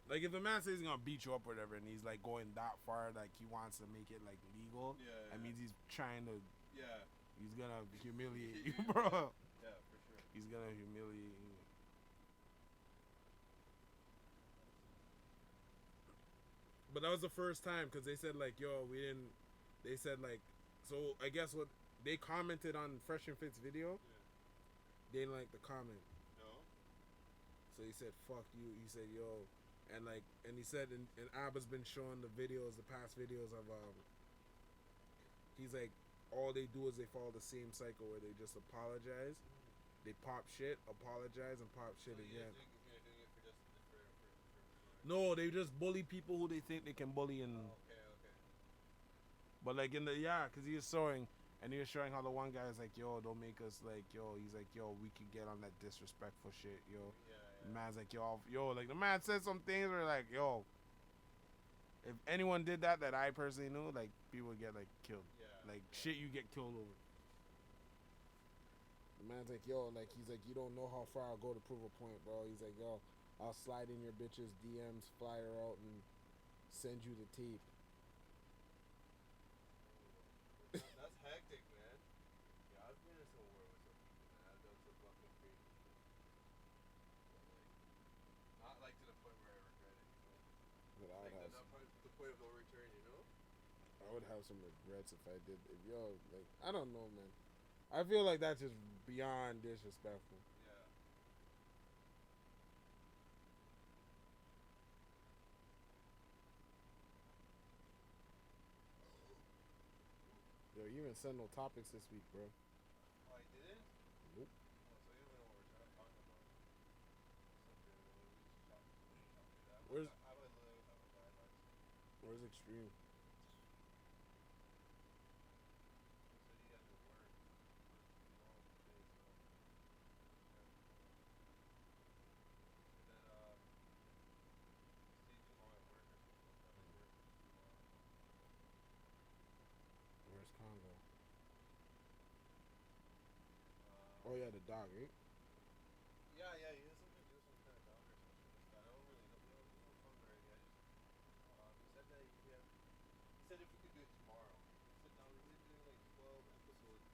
Like if a man says he's gonna beat you up or whatever, and he's like going that far, like he wants to make it like legal. Yeah. That means he's trying to. Yeah. He's gonna humiliate you, bro. Yeah, for sure. He's gonna humiliate you. But that was the first time because they said like, "Yo, we didn't." They said like, so I guess what they commented on Fresh and Fit's video, Yeah. they didn't like the comment. No. So he said, "Fuck you." He said, "Yo," and like, and he said, and Abba's been showing the videos, the past videos of He's like, all they do is they follow the same cycle where they just apologize, they pop shit, apologize, and pop shit So again. you're doing it for just for No, they just bully people who they think they can bully, and okay. but like in the because he was showing. And he was showing how the one guy is like, yo, don't make us like, yo. He's like, yo, we could get on that disrespectful shit, yo. Yeah. The man's like, yo, like the man said some things where like, yo, if anyone did that I personally knew, like people would get like killed, like shit you get killed over. The man's like, yo, like he's like, you don't know how far I'll go to prove a point, bro. He's like, yo, I'll slide in your bitch's DMs, fly her out, and send you the tape. That's hectic, man. Yeah, I've been in some war with some people, man. I've done some fucking crazy shit. But like, not like to the point where I regret it, you know? But Like the point of no return, you know? I would have some regrets if I did. If yo, like, I don't know, man. I feel like that's just beyond disrespectful. Yeah. Yo, you even sent no topics this week, bro. Oh, I didn't? Nope. Oh, so you don't know what we're trying to talk about. That's okay, well, we just talk through that. Where's I have a guidelines. Where's Extreme? He said he had to work for too long today, so he had to go. He said that he stayed too long at work or something like that. Like worked too long or something. Where's Congo? Oh Um, yeah, the dog, right? yeah, he has some kind of dog or some shit like that. I don't really know. We don't talk already. I just he said that he said if we could do it tomorrow. He said now we're doing like 12 episodes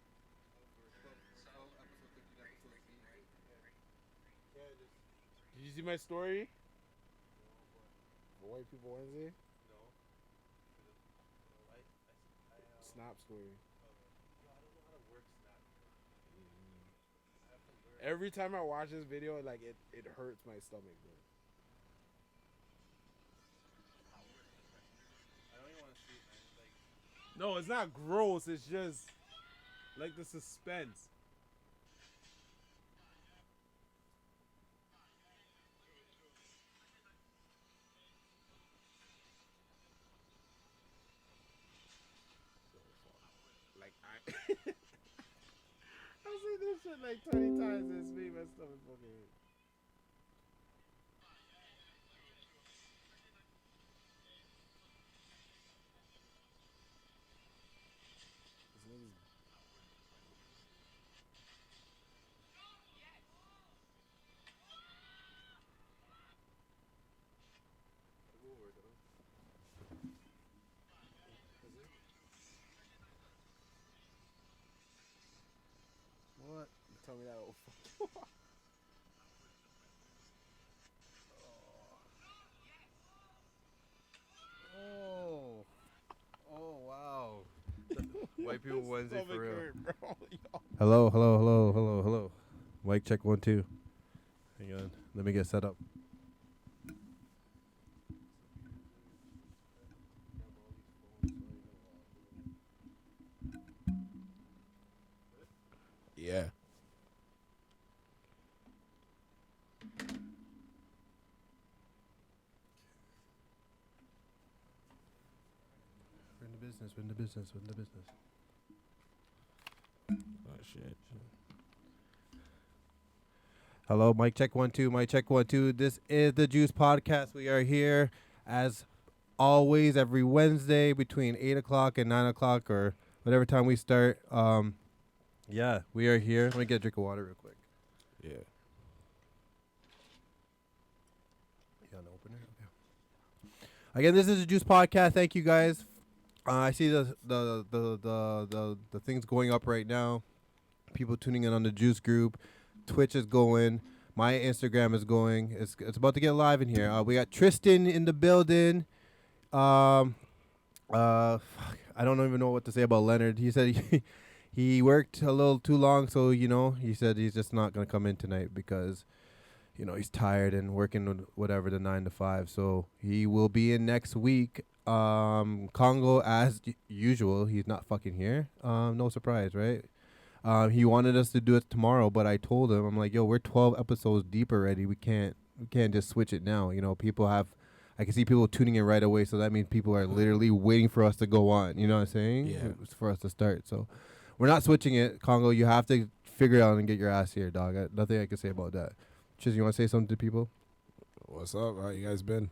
or 12 episode 13 episode season. So you can't just Did you see my story no, but for White People Wednesday? no. For the Snap story. yo, I don't know how to work Snap, bro. I have to learn. Every time I watch this video, like it hurts my stomach, bro. I don't even want to see it, man. Like No, it's not gross. It's just like the suspense. Like I seen this shit like 20 times. It's me, my stomach fucking. This nigga's go over though. what? Tell me that. Oh. Oh wow. White people Wednesday for real. Hurt, bro. Hello. Mic check 1 2. Hang on. Let me get set up. Yeah. We're in the business. Oh shit. Hello, mic check 1 2. Mic check 1 2. This is the Juice Podcast. We are here as always every Wednesday between 8 o'clock and 9 o'clock or whatever time we start. Yeah, we are here. Let me get a drink of water real quick. Yeah. You got an opener? Okay. Again, this is the Juice Podcast. Thank you guys. I see the things going up right now. People tuning in on the Juice group. Twitch is going. My Instagram is going. It's about to get live in here. We got Tristan in the building. Fuck, I don't even know what to say about Leonard. He said he worked a little too long, so he said he's just not gonna come in tonight because he's tired and working whatever the 9 to 5. So he will be in next week. Congo as usual. He's not fucking here. No surprise, right? He wanted us to do it tomorrow, but I told him, I'm like, yo, we're 12 episodes deep already. We can't just switch it now. I can see people tuning in right away, so that means people are literally waiting for us to go on. You know what I'm saying? Yeah. It's for us to start. So we're not switching it. Congo, you have to figure it out and get your ass here, dog. Nothing I can say about that. Chiz, you want to say something to people? What's up? How you guys been?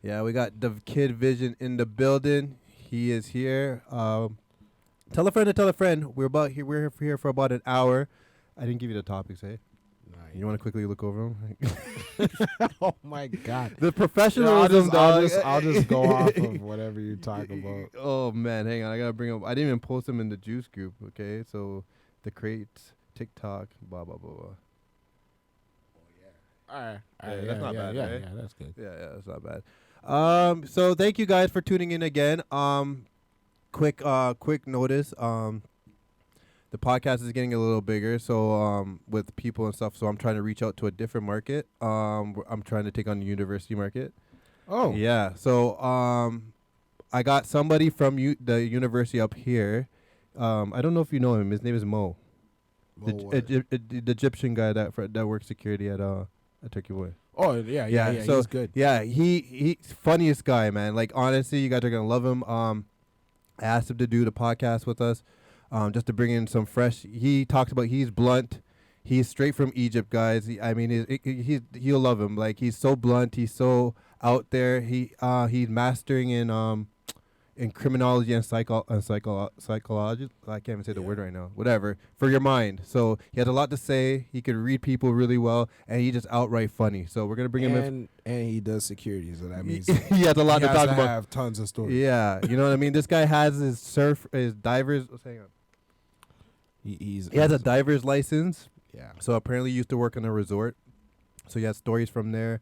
Yeah, we got the Kid Vision in the building. He is here. Tell a friend to tell a friend. We're here for about an hour. I didn't give you the topics, eh? You want to quickly look over them? Oh my God! The professionalism, dog. I'll just go off of whatever you talk about. Oh man, hang on. I gotta bring up. I didn't even post them in the Juice group. Okay, so the crates, TikTok, blah blah blah blah. All right, that's not bad, right? Yeah, that's good. Yeah, that's not bad. So thank you guys for tuning in again. Quick notice. The podcast is getting a little bigger, so with people and stuff. So I'm trying to reach out to a different market. I'm trying to take on the university market. Oh, Yeah. So I got somebody from the university up here. I don't know if you know him. His name is Mo. The Egyptian guy that works security at Turkey Boy. Oh yeah. So He's good. Yeah, he's funniest guy, man. Like honestly, you guys are gonna love him. I asked him to do the podcast with us, just to bring in some fresh. He talks about he's blunt. He's straight from Egypt, guys. He'll love him. Like he's so blunt. He's so out there. He's mastering in criminology and psychology. I can't even say the word right now. Whatever for your mind. So he has a lot to say. He can read people really well, and he's just outright funny. So we're gonna bring him in. And he does security, so that means he has a lot to talk about. Have tons of stories. Yeah, you know what I mean. This guy has his divers. Hang on. He has a diver's license. Yeah. So apparently he used to work in a resort. So he has stories from there.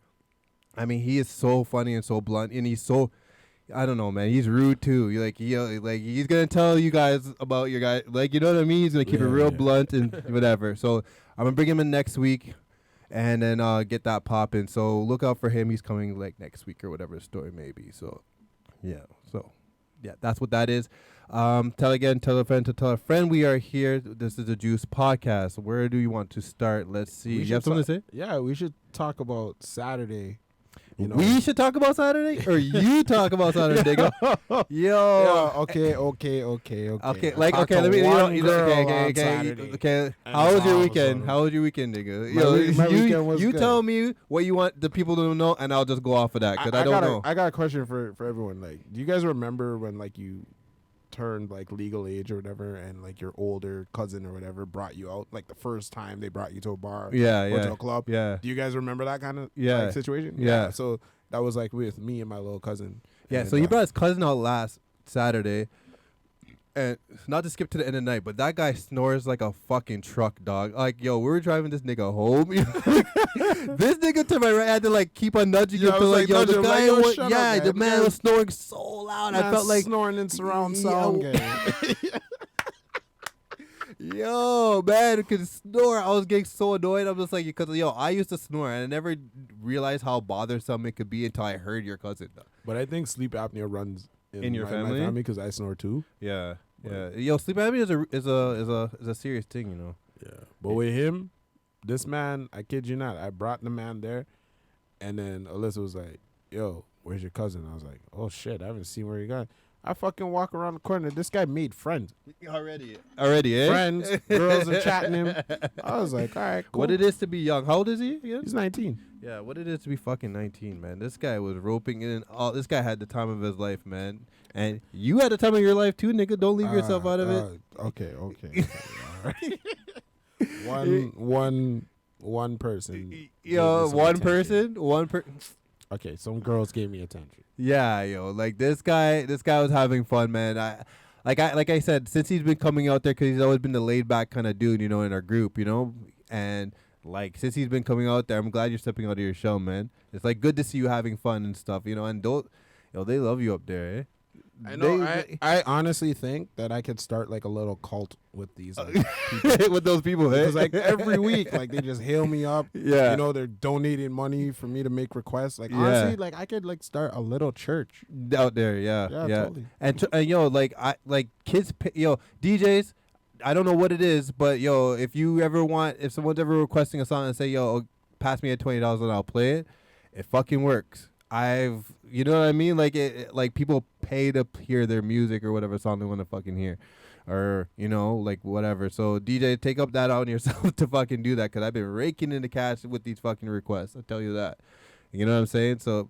I mean, he is so funny and so blunt, and he's so, I don't know, man. He's rude too. He's gonna tell you guys about your guy. Like, you know what I mean? He's gonna keep it real blunt and whatever. So I'm gonna bring him in next week, and then get that popping. So look out for him. He's coming like next week or whatever the story may be. So yeah. So yeah, that's what that is. Tell a friend to tell a friend. We are here. This is the Juice Podcast. Where do you want to start? Let's see. You have something to say? Yeah, we should talk about Saturday. We should talk about Saturday, or you talk about Saturday, Digga. Yo. Okay. Okay. How was your weekend? How was your weekend, nigga? My weekend was you good. tell me what you want the people to know, and I'll just go off of that because I don't know. I got a question for everyone. Like, do you guys remember when like you turned like legal age or whatever, and like your older cousin or whatever brought you out, like the first time they brought you to a bar, or to a club? Yeah. Do you guys remember that kind of Yeah. situation? Yeah. So that was like with me and my little cousin. Yeah. And, So he brought his cousin out last Saturday. And not to skip to the end of the night, but that guy snores like a fucking truck, dog. Like, yo, we were driving this nigga home. This nigga to my right had to like keep on nudging him to like, yo, the guy, the man was snoring so loud. I felt like snoring in surround sound game. Yo, man, could snore. I was getting so annoyed. I'm just like, because I used to snore, and I never realized how bothersome it could be until I heard your cousin. But I think sleep apnea runs in your my family because I snore too. Yeah. Yeah, yo, sleep apnea is a serious thing, you know. Yeah, but with him, this man, I kid you not, I brought the man there, and then Alyssa was like, "Yo, where's your cousin?" I was like, "Oh shit, I haven't seen where he got." I fucking walk around the corner. This guy made friends. Already, eh? Friends, girls are chatting him. I was like, all right, cool. What it is to be young. How old is he again? He's 19. Yeah, what it is to be fucking 19, man. This guy was roping in. This guy had the time of his life, man. And you had the time of your life too, nigga. Don't leave yourself out of it. Okay. All right. One person. Yo, one person. okay, some girls gave me attention. Yeah, yo, like this guy was having fun, man. Like I said, since he's been coming out there, because he's always been the laid back kind of dude, you know, in our group, you know, and like since he's been coming out there, I'm glad you're stepping out of your shell, man. It's like good to see you having fun and stuff, you know, and don't, yo, they love you up there, eh? I know. I honestly think that I could start like a little cult with these people. With those people, eh? Because like every week, like they just hail me up. Yeah. You know, they're donating money for me to make requests. Like honestly, like I could like start a little church Out there, yeah. Totally. And yo, like kids, yo, DJs. I don't know what it is, but yo, if someone's ever requesting a song and say, yo, pass me at $20 and I'll play it, it fucking works. You know what I mean? Like like people pay to hear their music or whatever song they want to fucking hear, or you know, like whatever. So DJ, take up that on yourself to fucking do that, because I've been raking in the cash with these fucking requests. I'll tell you that. You know what I'm saying? So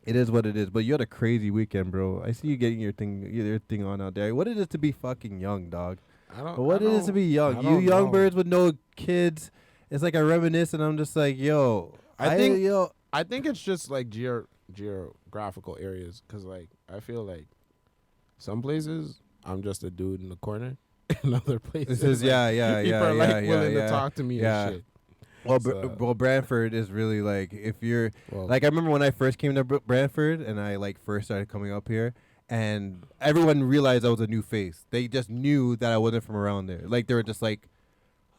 it is what it is. But you had a crazy weekend, bro. I see you getting your thing on out there. What it is to be fucking young, dog. What it is to be young. You young know. birds with no kids. It's like I reminisce, and I'm just like, yo. I think it's just like geographical areas, because like I feel like some places I'm just a dude in the corner, in other places This is like, people are like willing to talk to me and shit. Well, Brantford is really like, if you're like, I remember when I first came to Brantford and I like first started coming up here, and everyone realized I was a new face. They just knew that I wasn't from around there. Like they were just like,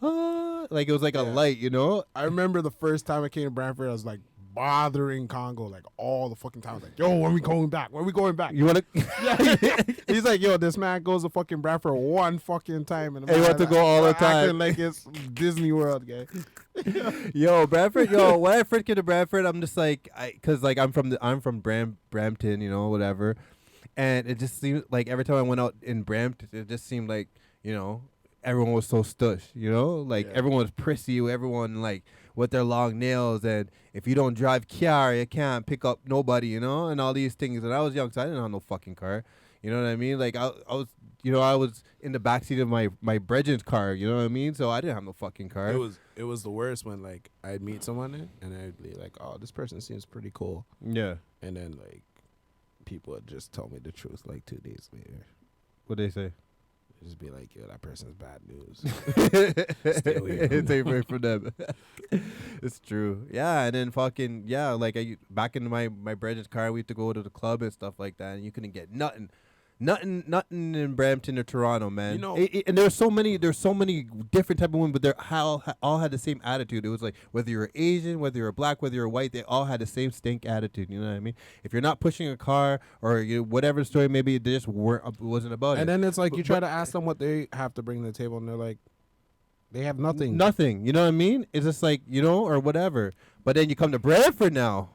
like it was like a light, you know. I remember the first time I came to Brantford, I was like bothering Congo like all the fucking time. I was like, yo, when we going back? When we going back? You want to? He's like, yo, this man goes to fucking Brantford one fucking time, and He want to go all the time. acting like it's Disney World, guy. Yo, Bradford. Yo, when I first came to Bradford, I'm just like, cause like I'm from Brampton, you know, whatever, and it just seemed like every time I went out in Brampton, it just seemed like, you know, everyone was so stush, you know, like everyone was prissy, everyone like with their long nails, and if you don't drive car, you can't pick up nobody, you know, and all these things. And I was young, so I didn't have no fucking car, you know what I mean? Like I was, you know, I was in the backseat of my brethren's car, you know what I mean? So I didn't have no fucking car. It was the worst when like I'd meet someone and I'd be like, oh, this person seems pretty cool. Yeah. And then like people would just tell me the truth like 2 days later. What'd they say? Just be like, yo, that person's bad news. Stay away from Stay away from them. It's true. Yeah, and then fucking, yeah, like back in my brethren's car, we used to go to the club and stuff like that, and you couldn't get nothing in Brampton or Toronto, man. You know, and there's so many different type of women, but they all had the same attitude. It was like whether you're Asian, whether you're black, whether you're white, they all had the same stink attitude. You know what I mean? If you're not pushing a car or whatever the story, maybe they just wasn't about it. And then it's like you try to ask them what they have to bring to the table, and they're like, they have nothing. Nothing. You know what I mean? It's just like, you know, or whatever. But then you come to Brantford now.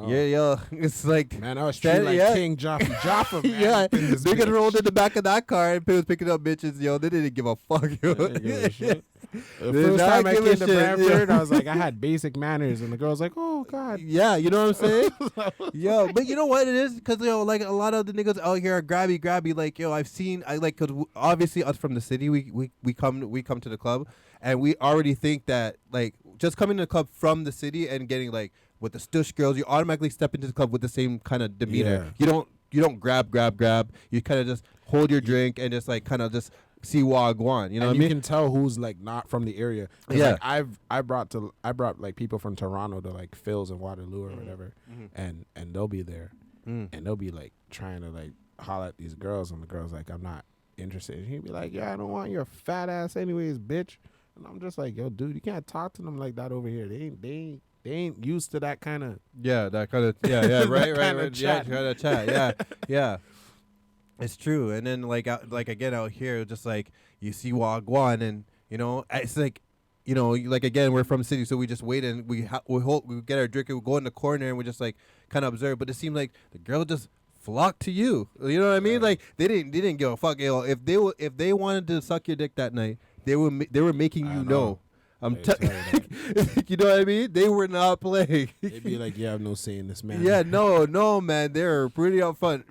Yeah, yo, it's like, man, I was treated like King Jaffa, man. Yeah, they get rolled in the back of that car and was picking up bitches. Yo, they didn't give a fuck. Yo. The first time I came to Brantford, I was like, I had basic manners, and the girl's like, oh god. Yeah, you know what I'm saying? Yo, but you know what it is? Because yo, like a lot of the niggas out here are grabby. Like yo, because obviously us from the city, we come to the club, and we already think that like just coming to the club from the city and getting like with the stush girls, you automatically step into the club with the same kind of demeanor. Yeah. You don't grab. You kind of just hold your drink and just like kind of just see wagwan. You know what I mean? You can tell who's like not from the area. Yeah. Like, I brought like people from Toronto to like Phil's and Waterloo or whatever, and they'll be there, and they'll be like trying to like holler at these girls, and the girls like, I'm not interested. And he'd be like, yeah, I don't want your fat ass anyways, bitch. And I'm just like, yo, dude, you can't talk to them like that over here. They ain't used to that kind of right, chat. Yeah. It's true. And then like again out here, just like you see wagwan, and you know it's like, you know, like again we're from the city, so we just wait and we get our drink and we go in the corner and we just like kind of observe. But it seemed like the girl just flocked to you. You know what I mean? Like they didn't give a fuck. You know, if they wanted to suck your dick that night, they were making you know. You know what I mean? They were not playing. They'd be like, yeah, I have no say in this, man. Yeah, no, man. They're pretty up front.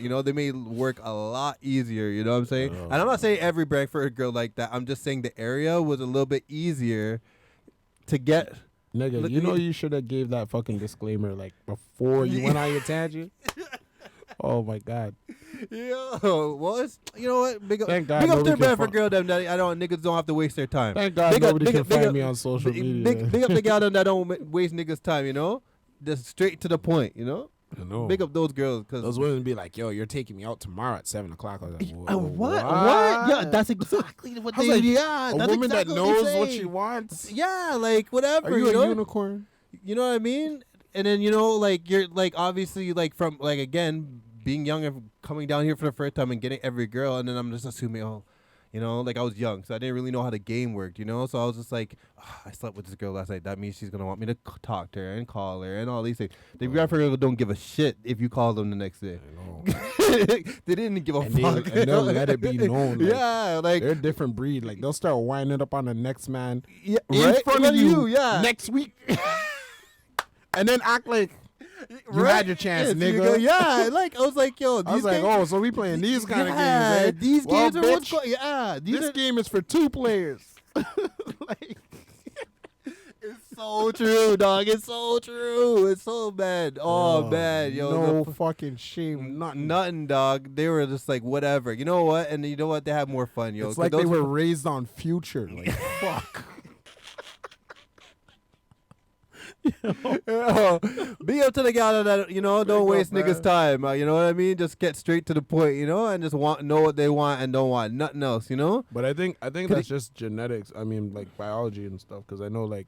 You know, they made work a lot easier. You know what I'm saying? And I'm not saying every Brantford girl like that. I'm just saying the area was a little bit easier to get Nigga, Look, you know you- you should have gave that fucking disclaimer like before you went on your tangent. Oh my god! Yo, well, it's, you know what? Big up, Thank God big up nobody to can Bradford fi- girl them that I don't niggas don't have to waste their time. Thank God Big up- nobody big can up- big find up- me on social media. Big up the gal them that don't waste niggas time. You know, just straight to the point. You know, I know. big up those girls because Those women be like, "Yo, you're taking me out tomorrow at 7 o'clock." I was like, What? What? Yeah, that's exactly what I was they. like, yeah, a that's woman that exactly what they knows what say. she wants. Yeah, like whatever. Are you a know? unicorn? You know what I mean? And then like you're like obviously like from like again being young and coming down here for the first time and getting every girl, and then I'm just assuming like I was young, so I didn't really know how the game worked, so I was just like, I slept with this girl last night. That means she's gonna want me to talk to her and call her and all these things. The Bradford girls don't give a shit if you call them the next day. I know. They didn't give a And fuck. they'll let it be known. Like, yeah, like they're a different breed. Like they'll start winding up on the next man yeah, in right? front of you. yeah. Next week, and then act like you had your chance, Yes, you nigga. go, yeah, like I was like, yo, these I was like, games, oh, so we playing these kind of yeah, games, eh? these Well, games are what's bitch, going. Yeah, these This are game is for 2 players. like. It's so true, dog. It's so true. It's so bad. Oh man, yo, no the fucking shame, nothing. nothing, dog. They were just like whatever. You know what? And you know what? They had more fun, yo. It's 'cause like they those- were raised on Future. Like fuck. Yo, be up to the gal that don't Big waste up, niggas' man. time. You know what I mean? Just get straight to the point, and just know what they want and don't want nothing else. But I think Could that's just genetics. I mean, like biology and stuff. Because I know, like,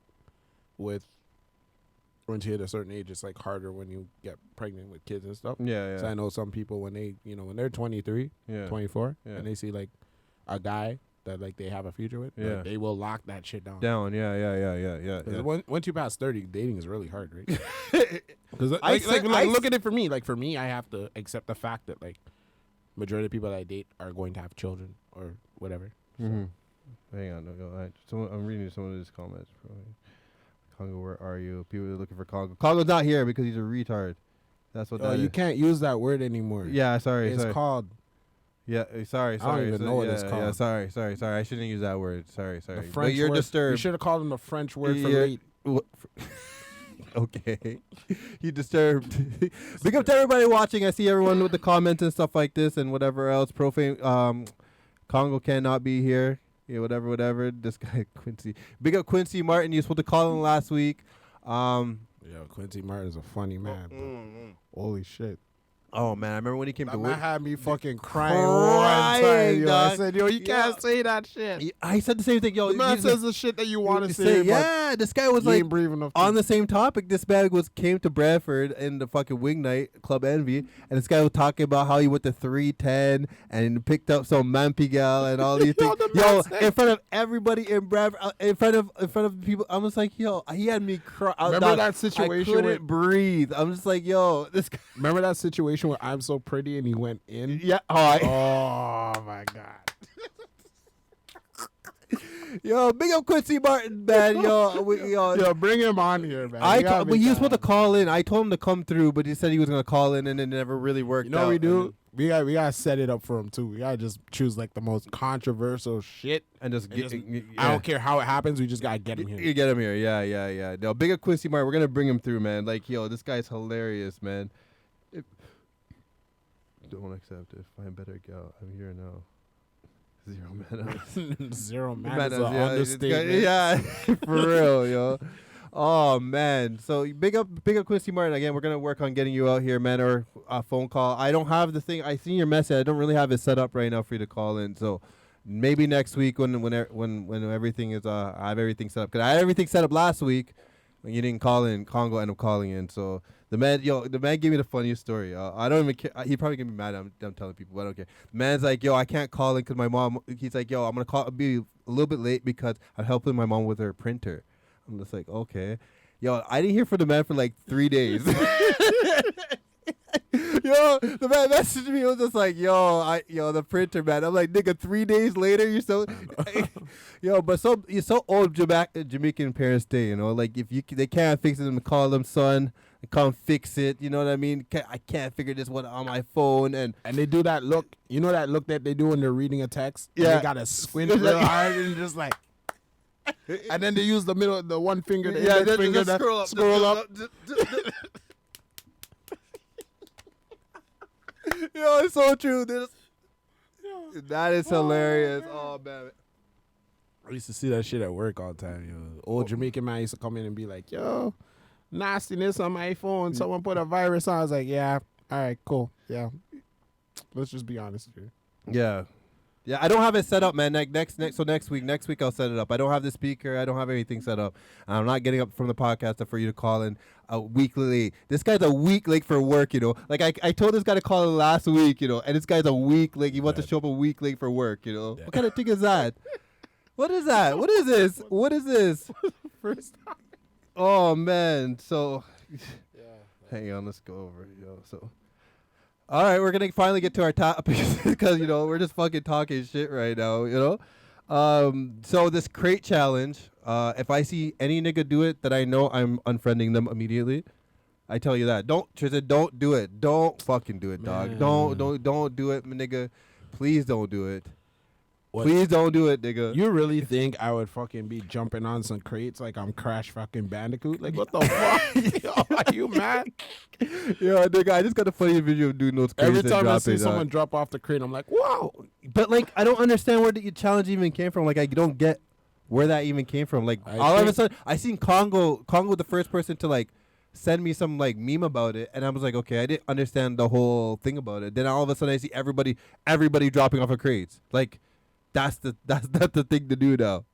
once you hit a certain age, it's like harder when you get pregnant with kids and stuff. Yeah, So I know some people when they're 23, yeah, 24, Yeah. and they see like a guy that like they have a future with, like, Yeah. they will lock that shit down. down. Yeah. 'Cause once you pass 30, dating is really hard, right? Yeah. Because look at it for me. Like for me, I have to accept the fact that like majority of people that I date are going to have children or whatever. Mm-hmm. Hang on, I'm reading some of these comments. Congo, where are you? People are looking for Congo. Congo's not here because he's a retard. That's what that You is. can't use that word anymore. Yeah, sorry. It's called. Yeah, sorry. I don't even know what it's Yeah, called. sorry. I shouldn't use that word. Sorry. The French But you're word. You disturbed. should have called him the French word for You're- late. Okay. You disturbed. Big up to everybody watching. I see everyone with the comments and stuff like this and whatever else. Profane Congo cannot be here. Yeah, whatever. This guy Quincy. Big up Quincy Martin. You were supposed to call him last week. Yo, Quincy Martin is a funny man. Bro. Holy shit. Oh man, I remember when he came to That man work. had me fucking crying Crying, one time, yo. I dog. said, yo, you Yeah. can't say that shit. I said the same thing. Yo, The man he's- says the shit that you want to say, but yeah, this guy was you like ain't brave enough to. on the same topic. This bag came to Bradford in the fucking wing night, Club Envy, and this guy was talking about how he went to 310 and picked up some Mampigal and all these Yo, things. the Yo, man said- in front of everybody in Bradford, in front of people, I was like, yo, he had me cry. Remember that situation I couldn't where- breathe. I'm just like, yo, this guy. Remember that situation where I'm so pretty and he went in? Yeah, Oh my god. yo, big up Quincy Martin, man. Yo, Yo, bring him on here, man. You gotta but make he was that supposed to happen. call in. I told him to come through, but he said he was gonna call in, and it never really worked. You know out. what we And do? We gotta set it up for him too. We gotta just choose like the most controversial shit. and just, And get, just- yeah. I don't care how it happens. We just gotta get him You here. get him here, yeah. No, big up Quincy Martin. We're gonna bring him through, man. Like, yo, this guy's hilarious, man. Don't accept it. Find better gal. I'm here now. 0 manners. Zero man is Manners, an yeah, this guy- understatement. yeah, for real, yo. Oh man, so big up Quincy Martin again. We're gonna work on getting you out here, man, or a phone call. I don't have the thing. I seen your message. I don't really have it set up right now for you to call in. So maybe next week when everything is I have everything set up. Cause I had everything set up last week when you didn't call in. Congo ended up calling in. So the man gave me the funniest story. I don't even care. He probably gonna be mad. I'm telling people, but I don't care. The man's like, yo, I can't call in because my mom. He's like, yo, I'm gonna be a little bit late because I'm helping my mom with her printer. I'm just like, okay. Yo, I didn't hear from the man for like 3 days. Yo, the man messaged me. It was just like, yo, the printer, man. I'm like, nigga, 3 days later, you're so, yo, but you're so old Jamaican parents day, like if they can't fix it, then call them, son, come fix it. You know what I mean? I can't figure this one on my phone, and And they do that look. You know that look that they do when they're reading a text? And Yeah. They gotta squint real hard and just like. And then they use the middle, the one finger, the Yeah, index just finger, that scroll up. Yo, it's so true. That is hilarious. Oh man. I used to see that shit at work all the time. Yo, old Jamaican man used to come in and be like, "Yo, nastiness on my phone. Someone put a virus on." I was like, "Yeah, all right, cool, yeah. Let's just be honest here." Yeah. Yeah, I don't have it set up, man. Next week I'll set it up. I don't have the speaker. I don't have anything set up. I'm not getting up from the podcast for you to call in a week late. This guy's a week late for work, you know. Like I told this guy to call in last week, you know, and this guy's a week late. He wants to show up a week late for work, you know. Yeah. What kind of thing is that? What is that? What is this? What is this? First time. Oh man. So Yeah. hang on, let's go over it, yo. So all right, we're gonna finally get to our topics because you know we're just fucking talking shit right now, you know. So this crate challenge, if I see any nigga do it that I know, I'm unfriending them immediately. I tell you that. Tristan, don't do it. Don't fucking do it, dog. Man. Don't do it, my nigga. Please don't do it. What? Please don't do it, nigga. You really think I would fucking be jumping on some crates like I'm Crash fucking Bandicoot? Like, what the fuck? Yo, are you mad? Yo, nigga, I just got a funny video of doing those crates Every and time I see dropping, someone drop off the crate, I'm like, wow. But like, I don't understand where the challenge even came from. Like, I don't get where that even came from. Like, I all of a think- sudden, I seen Congo the first person to like send me some like meme about it, and I was like, okay, I didn't understand the whole thing about it. Then all of a sudden, I see everybody dropping off of crates. Like, that's the thing to do now.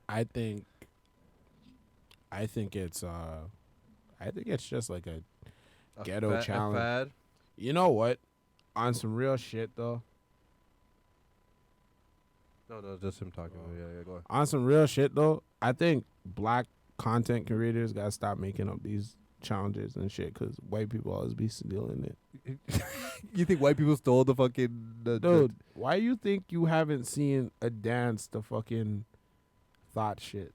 I think it's just like a ghetto challenge. You know what? On some real shit though. No, just him talking. Yeah, go On some real shit though, I think black content creators gotta stop making up these challenges and shit because white people always be stealing it. on. You think white people stole the fucking Dude, why you think you haven't seen a dance to fucking thought shit?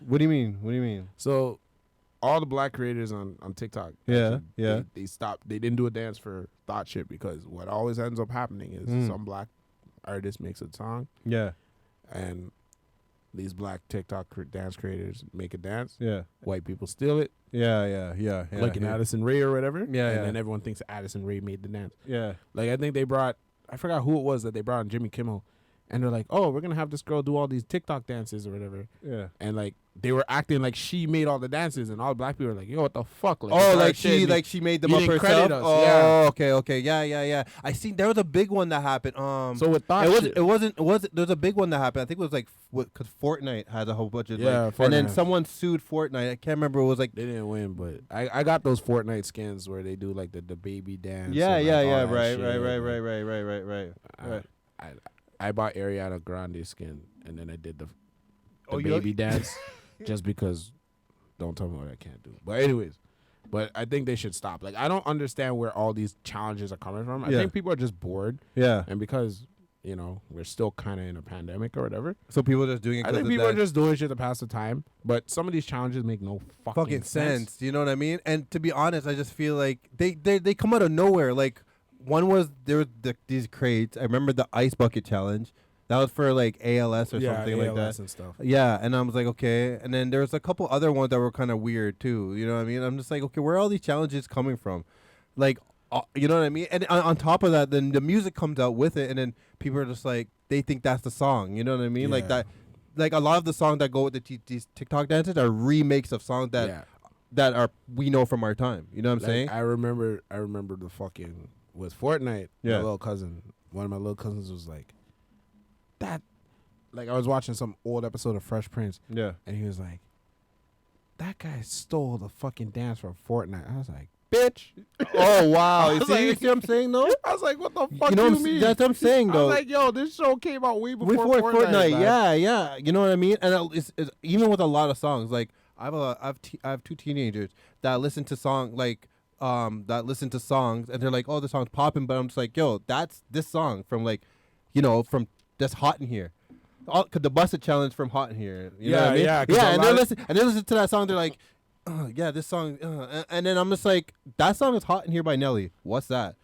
What do you mean? So all the black creators on TikTok, Yeah, actually, yeah. they stopped. They didn't do a dance for thought shit because what always ends up happening is some black artist makes a song Yeah, and these black TikTok dance creators make a dance. yeah, White people steal it, yeah. like an Addison Rae or whatever. Yeah, and yeah. then everyone thinks Addison Rae made the dance. Yeah. Like I think they brought, I forgot who it was that they brought on Jimmy Kimmel, and they're like, oh, we're gonna have this girl do all these TikTok dances or whatever. Yeah. And like they were acting like she made all the dances, and all the black people were like, "Yo, what the fuck?" Like, Oh, it's our like shit. she made them you up didn't herself. credit us, Oh, yeah. okay, yeah. I seen there was a big one that happened. So with thought, it wasn't. There's a big one that happened. I think it was like because Fortnite has a whole bunch of Yeah, like, and then Fortnite. someone sued Fortnite. I can't remember. It was like they didn't win, but I got those Fortnite skins where they do like the baby dance. yeah, and, like, all that right, shit. right. I bought Ariana Grande skin, and then I did the Oh, you baby dance just because. Don't tell me what I can't do. But anyways, I think they should stop. Like I don't understand where all these challenges are coming from. I Yeah. think people are just bored, Yeah. and because we're still kind of in a pandemic or whatever. So people are just doing it. I think people are just doing shit to pass the time. But some of these challenges make no fucking sense. You know what I mean? And to be honest, I just feel like they come out of nowhere. Like one was there was these crates. I remember the ice bucket challenge. That was for like ALS or something like that. and stuff. Yeah, and I was like, okay. And then there was a couple other ones that were kind of weird too. You know what I mean? I'm just like, okay, where are all these challenges coming from? Like, you know what I mean? And on top of that, then the music comes out with it, and then people are just like, they think that's the song. You know what I mean? Like Yeah. that. Like a lot of the songs that go with these TikTok dances are remakes of songs that are we know from our time. You know what I'm saying? I remember the fucking with Fortnite. Yeah. My little cousin, one of my little cousins was like, that, like I was watching some old episode of Fresh Prince, Yeah. and he was like, that guy stole the fucking dance from Fortnite. I was like, bitch. Oh wow! I You was see, like- you see what I'm saying though? I was like, what the fuck You know, you mean? that's what I'm saying I though. was like, yo, this show came out way before Fortnite, man. yeah. You know what I mean? And it's even with a lot of songs. Like I have two teenagers that listen to songs and they're like, oh, the song's popping, but I'm just like, yo, that's this song from like, from that's Hot in Here. The Busted Challenge from Hot in Here. You know what I mean? yeah, 'cause Yeah, a and lot they listen to that song. They're like, yeah, this song. And then I'm just like, that song is Hot in Here by Nelly. What's that?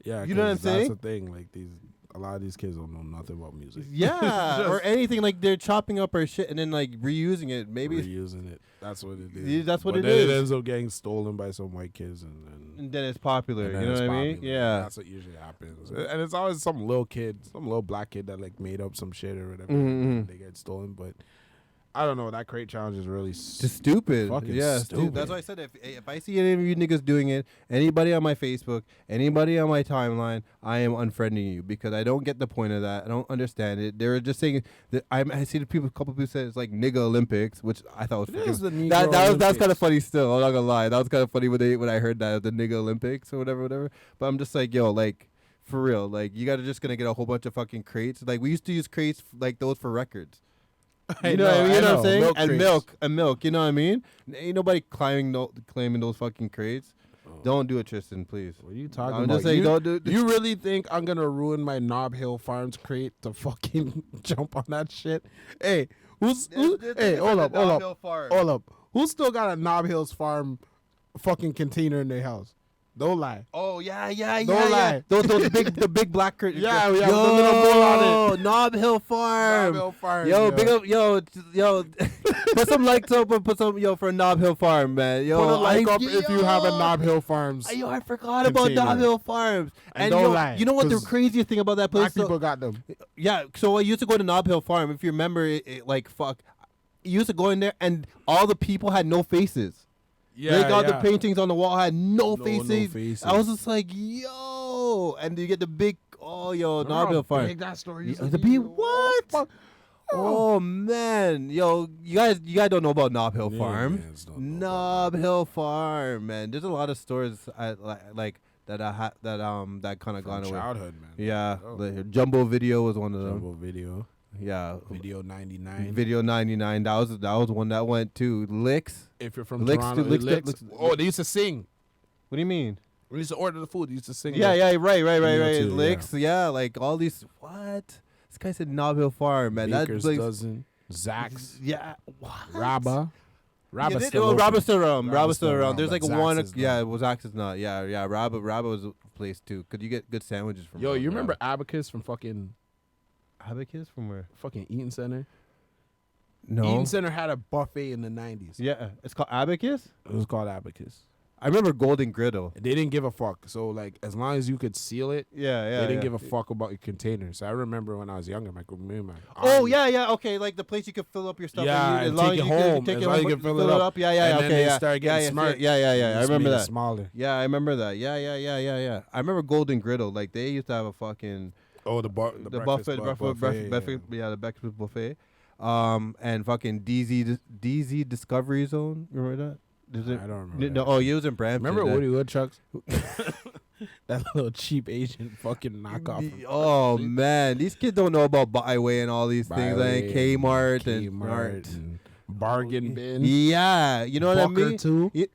Yeah, You know what I'm 'cause that's saying? the thing. Like these a lot of these kids don't know nothing about music. Yeah, or anything like they're chopping up our shit and then like reusing it. Maybe Reusing it. That's what it is. Yeah, that's what But it then is. It ends up getting stolen by some white kids, and then it's popular. and You then know it's what I mean? popular. Yeah. That's what usually happens. And it's always some little kid, some little black kid that like made up some shit or whatever. Mhm. They get stolen, but I don't know. That crate challenge is really Just stupid. Fucking Yeah, stupid. That's why I said if I see any of you niggas doing it, anybody on my Facebook, anybody on my timeline, I am unfriending you because I don't get the point of that. I don't understand it. They were just saying that I see the people. A couple people said it's like nigga Olympics, which I thought was It is the Negro that was kind of Olympics. funny. Still, I'm not gonna lie, that was kind of funny when I heard that the nigga Olympics or whatever. But I'm just like, yo, like for real, like you gotta just gonna get a whole bunch of fucking crates. Like we used to use crates like those for records. You know, what I'm saying? Milk And crates. milk. You know what I mean? Ain't nobody claiming those fucking crates. Don't do it, Tristan, please. What are you talking I'm about? just saying, you, don't do. you really think I'm gonna ruin my Knob Hill Farms crate to fucking jump on that shit? Hey, hey, hold up. Who's still got a Knob Hills Farm fucking container in their house? Don't lie. Oh yeah. Don't lie. Those big black crates. Yeah, with the little bowl on it. Knob Hill Farm. Knob Hill Farm. Yo, big up, yo. Put some likes up and put some for Knob Hill Farm, man. Yo, Put a like up if you have a yo. Knob Hill Farms. Yo, I forgot about container. Knob Hill Farms. And don't yo, lie, you know what the 'cause craziest thing about that place? Black people got them. Yeah, so I used to go to Knob Hill Farm. If you remember, like fuck, you used to go in there and all the people had no faces. Yeah, They got the paintings on the wall had no faces. faces. I was just like, yo, and you get the big, Knob Hill Farm. Big that story Yeah, used to the be. big what? Fuck. Oh man, yo, you guys don't know about Knob Hill Farm. Niggas don't know Knob Hill Farm, man. There's a lot of stores like that that kind of gone From away. childhood, man. Yeah, Oh. the Jumbo Video was one of them. Jumbo Video. Yeah, Video 99. Video 99. That was one that went too. Licks. If you're from Licks Toronto, to- Licks to- Licks. Licks- Oh, they used to sing. What do you mean? We used to order the food. They used to sing. Yeah, right. Video too, Licks. Yeah, like all these. What? This guy said Knob Hill Farm, man. Baker's That place. Dozen. Zax. Yeah. What? Rabba. Rabba's Yeah, still open. Rabba's still around. Rabba's Rabba's still still around. around, There's but like Zax's one. not. Yeah, well, Zax is not. Yeah. Rabba was a place too. Could you get good sandwiches from? Yo, you remember Rabba? Abacus from fucking Abacus from where? Eaton Center? No. Eaton Center had a buffet in the 90s. Yeah, it's called Abacus. It was called Abacus. I remember Golden Griddle. They didn't give a fuck. So, like, as long as you could seal it, Yeah. they didn't give a fuck about your containers. So I remember when I was younger, my Oh yeah. Okay, like the place you could fill up your stuff. Yeah, and and long take as it you could home. take As it long as home, you can fill it up. Yeah. And Okay. then they Yeah. start getting yeah, smart. Yeah. I Just remember made it that. smaller. Yeah, I remember that. Yeah. I remember Golden Griddle. Like they used to have a fucking Oh, the buffet. Yeah, the breakfast buffet. And fucking DZ Discovery Zone. Remember that? Is it? I don't remember. No, that. oh, you was in Brampton. Remember that- Woody Woodchucks? That little cheap Asian fucking knockoff. Oh man, these kids don't know about Byway and all these things, like Byway, Kmart and Kmart and Bargain Bin. Yeah, you know what I Booker mean. too. Yeah.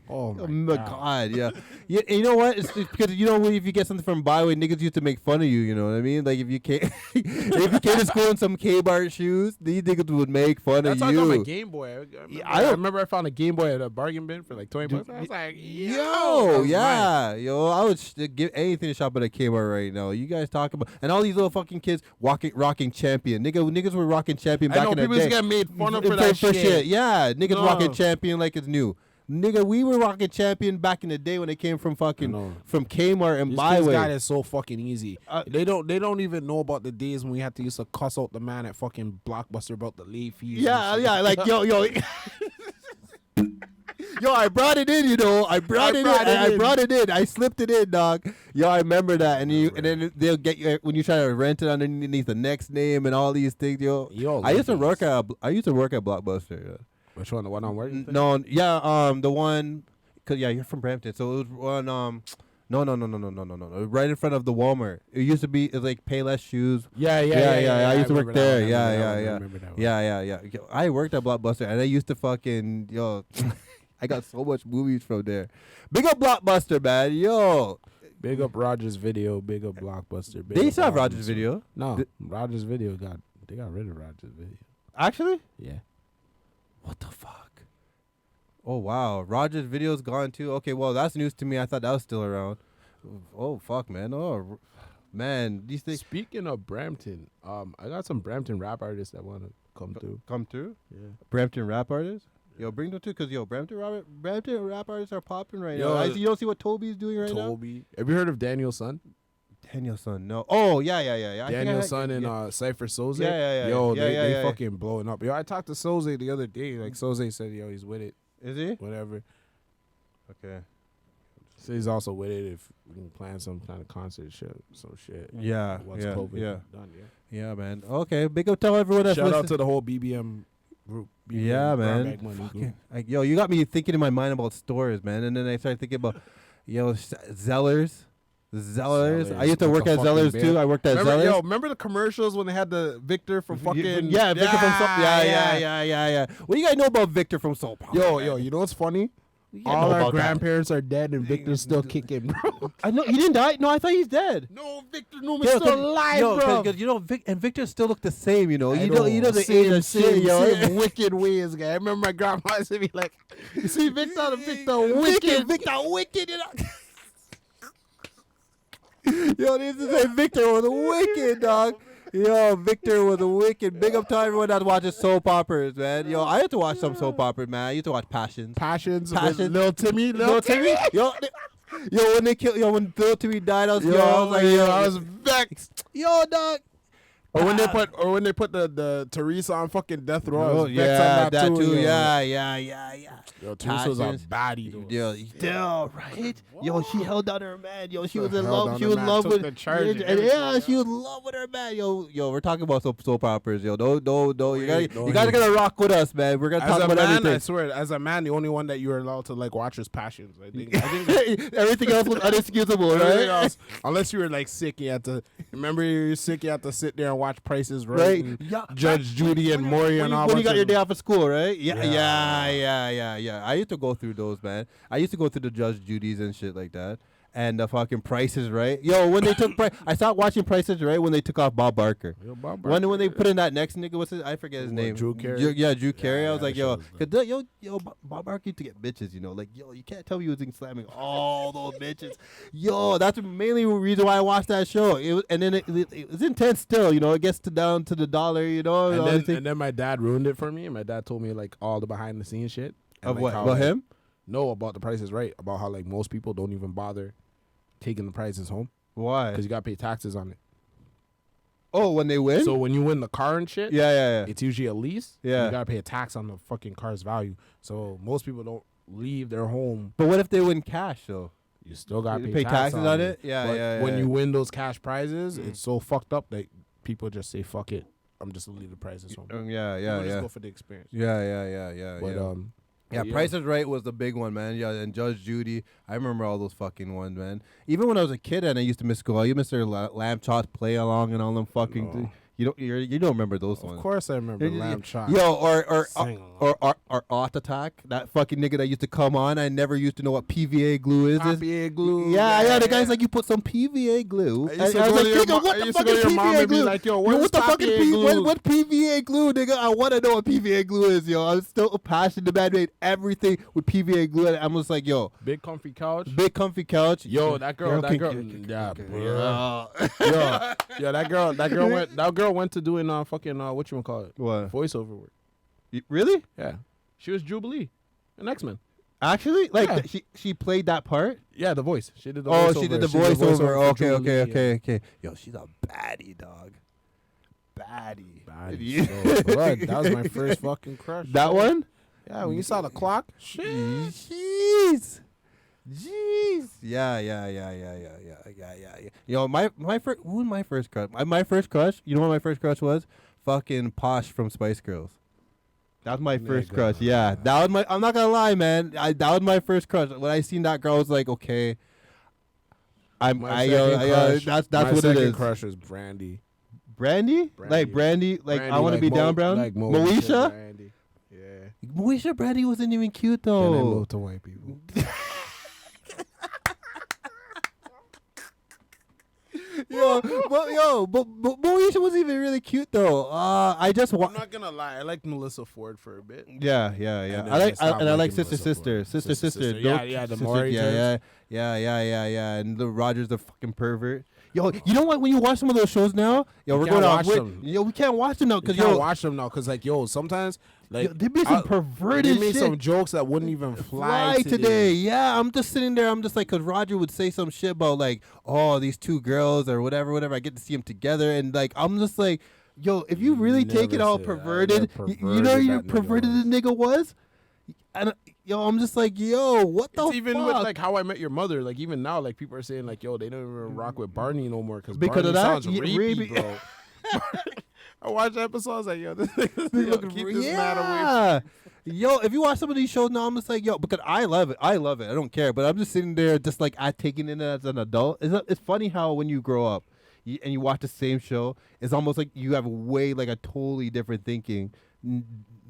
Oh Oh my my god. god, yeah. You know what? It's because you know if you get something from Byway, niggas used to make fun of you. You know what I mean? Like if you came, if you came to school in some Kmart shoes, these niggas would make fun That's how of I got my you. Game Boy. Yeah, I remember I found a Game Boy at a bargain bin for like 20 bucks. I was like, Yo, yeah, yo, I would give anything to shop at a Kmart right now. You guys talk about and all these little fucking kids rocking Champion. Niggas were rocking Champion I back know in the people day. used to get made fun of for that shit. Yeah, niggas No. rocking Champion like it's new. Nigga, we were rocking Champion back in the day when they came from I know. from Kmart and These kids got Byway. it so fucking easy. They don't even know about the days when we had to used to cuss out the man at fucking Blockbuster about the late fees. and shit. Like yo. Yo, I brought it in, you know. I brought it in. I slipped it in, dog. Yo, I remember that. And then they'll get you when you try to rent it underneath the next name and all these things, yo. Yo, I used to love work at Blockbuster. Yeah. Which one? The one on where? No, yeah, the one, cause you're from Brampton, so it was one, no, right in front of the Walmart. It used to be, it was like Payless Shoes. Yeah. I used to work remember there. that one, Yeah. I remember that one. Yeah. Yo, I worked at Blockbuster, and I used to fucking, yo, I got so much movies from there. Big up Blockbuster, man, yo. Big up Rogers Video. Big up Blockbuster. Big They up used to have all Rogers them. Video. No, Rogers Video they got rid of Rogers Video. Actually? Yeah. What the fuck? Oh wow, Rogers Video's gone too. Okay, well that's news to me. I thought that was still around. Oh fuck, man. Oh Man, these things Speaking of Brampton, I got some Brampton rap artists that want to come through. come through. Yeah. Brampton rap artists. Yo, bring them too, cause Brampton rap artists are popping right now. Yo, You don't see what Toby's doing right now. Toby. Have you heard of Daniel's son? Daniel's son, no. Oh yeah. I think Daniel's son yeah. and Cypher Soze. Yeah. Yo, Yeah, they yeah. fucking blowing up. Yo, I talked to Soze the other day. Like Soze said, yo, he's with it. Is he? Whatever. Okay. So he's also with it if we can plan some kind of concert shit. Some shit. Yeah. Once yeah. COVID Yeah. done, Yeah, man. Okay, big up. Tell everyone that's Shout out listening. to the whole BBM group. BBM Yeah, Brown man. Bag Money group. Fucking- like, yo, you got me thinking in my mind about stores, man. And then I started thinking about, Zellers. I used to Like work a at fucking Zellers band. too. I worked at Remember, Zellers. remember the commercials when they had the Victor from fucking Yeah, Victor from Soap. Yeah. What do you guys know about Victor from Soap? Yo, you know what's funny? All our about that. grandparents are dead and Victor's still kicking, bro. I know he didn't die. No, I thought he's dead. No, Victor Newman's still alive, bro. Because and Victor still look the same. You know, I he know, doesn't same, age a shit, yo. same wicked ways, guy. I remember my grandma used to be like, "You see Victor, wicked." Victor, wicked. You know. Yo, this is a Victor was wicked, dog. Yo, Victor was a wicked. Big up to everyone that watches soap operas, man. Yo, I had to watch some soap operas, man. I used to watch Passions. Passions, Passions. with Lil Timmy, Lil Timmy. Yo, when they killed, when Lil Timmy died, I was like, I was vexed. yo, dog. Or when they put the Teresa on fucking death row. I Oh, was vexed on that too. yo. Yeah. Yo, Teresa's a Passions. baddie, though. Yo, right? Yo, she held down her man. Yo, she was in Held love. down She her was in man, love took with. the charge and Yeah, everything, she was in love with her man. Yo, we're talking about soap operas. Yo, don't. You Wait, gotta get a rock with us, man. We're gonna As talk a about man, I everything. swear, as a man, the only one that you're allowed to like watch is Passions. I think Everything else was unexcusable, everything right? else, unless you were like sick, you had to remember you're sick. You had to sit there and watch Prices Right, Right. and Yeah. Judge Judy and Maury and all. When you got bunch your of day them. off of school, right? Yeah. Yeah. I used to go through those, man. I used to go through the Judge Judy's and shit like that. And the fucking Prices Right. Yo, when they took I stopped watching Prices Right when they took off Bob Barker. Yo, Bob When they Barker. put in that next nigga, what's his? I forget his What, name. Drew Carey? Drew Carey. I was Yeah, like, that yo, shit was Bob Barker used to get bitches, you know, like, yo, you can't tell me he was slamming all those bitches. Yo, that's the mainly reason why I watched that show. It was, and then it was intense still, you know. It gets down to the dollar, you know. And then my dad ruined it for me. And my dad told me like all the behind the scenes shit. And, of like, what how, about like, him? No, about the Price is Right. About how like most people don't even bother taking the prizes home Why? because you got to pay taxes on it. Oh, when they win? So when you win the car and shit, yeah. it's usually a lease. Yeah. You gotta pay a tax on the fucking car's value. So most people don't leave their home. But what if they win cash though? You still gotta You pay taxes on it? Yeah, But yeah. when yeah. you win those cash prizes, it's so fucked up that people just say fuck it. I'm just gonna leave the prizes home. Yeah, People just yeah. go for the experience. Yeah. But Yeah, yeah. Price is Right was the big one, man. Yeah, and Judge Judy. I remember all those fucking ones, man. Even when I was a kid and I used to miss school, you Mr. Lamb Chops Play Along and all them fucking. No. You don't remember those of ones. course I remember Lamb Chop. Yo, or Sing along. Art Attack, that fucking nigga that used to come on. I never used to know what PVA glue is. PVA glue. Yeah. The guy's like, you put some PVA glue. I used to I was go like, to your nigga, mo- what I the used to fuck go is to your mom PVA and be glue? like, yo, Yo, what is fucking PVA glue? what PVA glue, nigga? I want to know what PVA glue is, yo. I'm still passionate. The man made everything with PVA glue. And I'm just like, yo, Big comfy couch. big comfy couch. Yo, that girl, yeah, bro. Yo, that girl went to doing fucking what you call it? What? Voiceover work. Really? Yeah, she was Jubilee, an X-Men. Actually, like Yeah. she played that part. Yeah, the voice. She did the Oh, voiceover. she did the for voiceover. Jubilee, Okay. Yo, she's a baddie, dog. Baddie. Yeah. So, blood, that was my first fucking crush. That one? Yeah, when you saw the clock. Shit. Jeez. Yeah. Yo, my first. Who was my first crush? My first crush. You know what my first crush was? Fucking Posh from Spice Girls. That was my first Nigga. crush. Yeah, that was my. I'm not gonna lie, man. That was my first crush. When I seen that girl, I was like, okay. That's My what it second is. crush was Brandy. Brandy? Like Brandy? Like I want to be down brown? Like Moesha? Brandy. Yeah. Moesha Brandy wasn't even cute Then I though. moved to white people. But Moesha wasn't even really cute though. I just I'm not gonna lie, I liked Melissa Ford for a bit. Yeah. then I like I stopped I like liking Sister Melissa Sister. Ford. Sister. Yeah, the Maury Yeah. And the Rogers the fucking pervert. Yo, you know what? When you watch some of those shows now, yo, You we're can't going off. watch them. Yo, we can't watch them now You because can't yo, watch them now because like yo, sometimes like yo, they made some perverted they made shit. some jokes that wouldn't even fly Today. Yeah, I'm just sitting there. I'm just like, cause Roger would say some shit about like, oh, these two girls or whatever. I get to see them together, and like, I'm just like, yo, if you really take it Never all said that. perverted, Never you know, you perverted that nigga perverted was. the nigga was. And yo, I'm just like, yo, what the It's even fuck? with like How I Met Your Mother. Like even now, like people are saying like, yo, they don't even rock with Barney no more because Because Barney of that? sounds Yeah, rapey, rapey. bro. I watched the episode. I was like, yo, this nigga, They yo, look keep re- this man away. Yo, if you watch some of these shows now, I'm just like, yo, because I love it. I love it. I don't care. But I'm just sitting there, just like I taking it as an adult. It's funny how when you grow up and you watch the same show, it's almost like you have way like a totally different thinking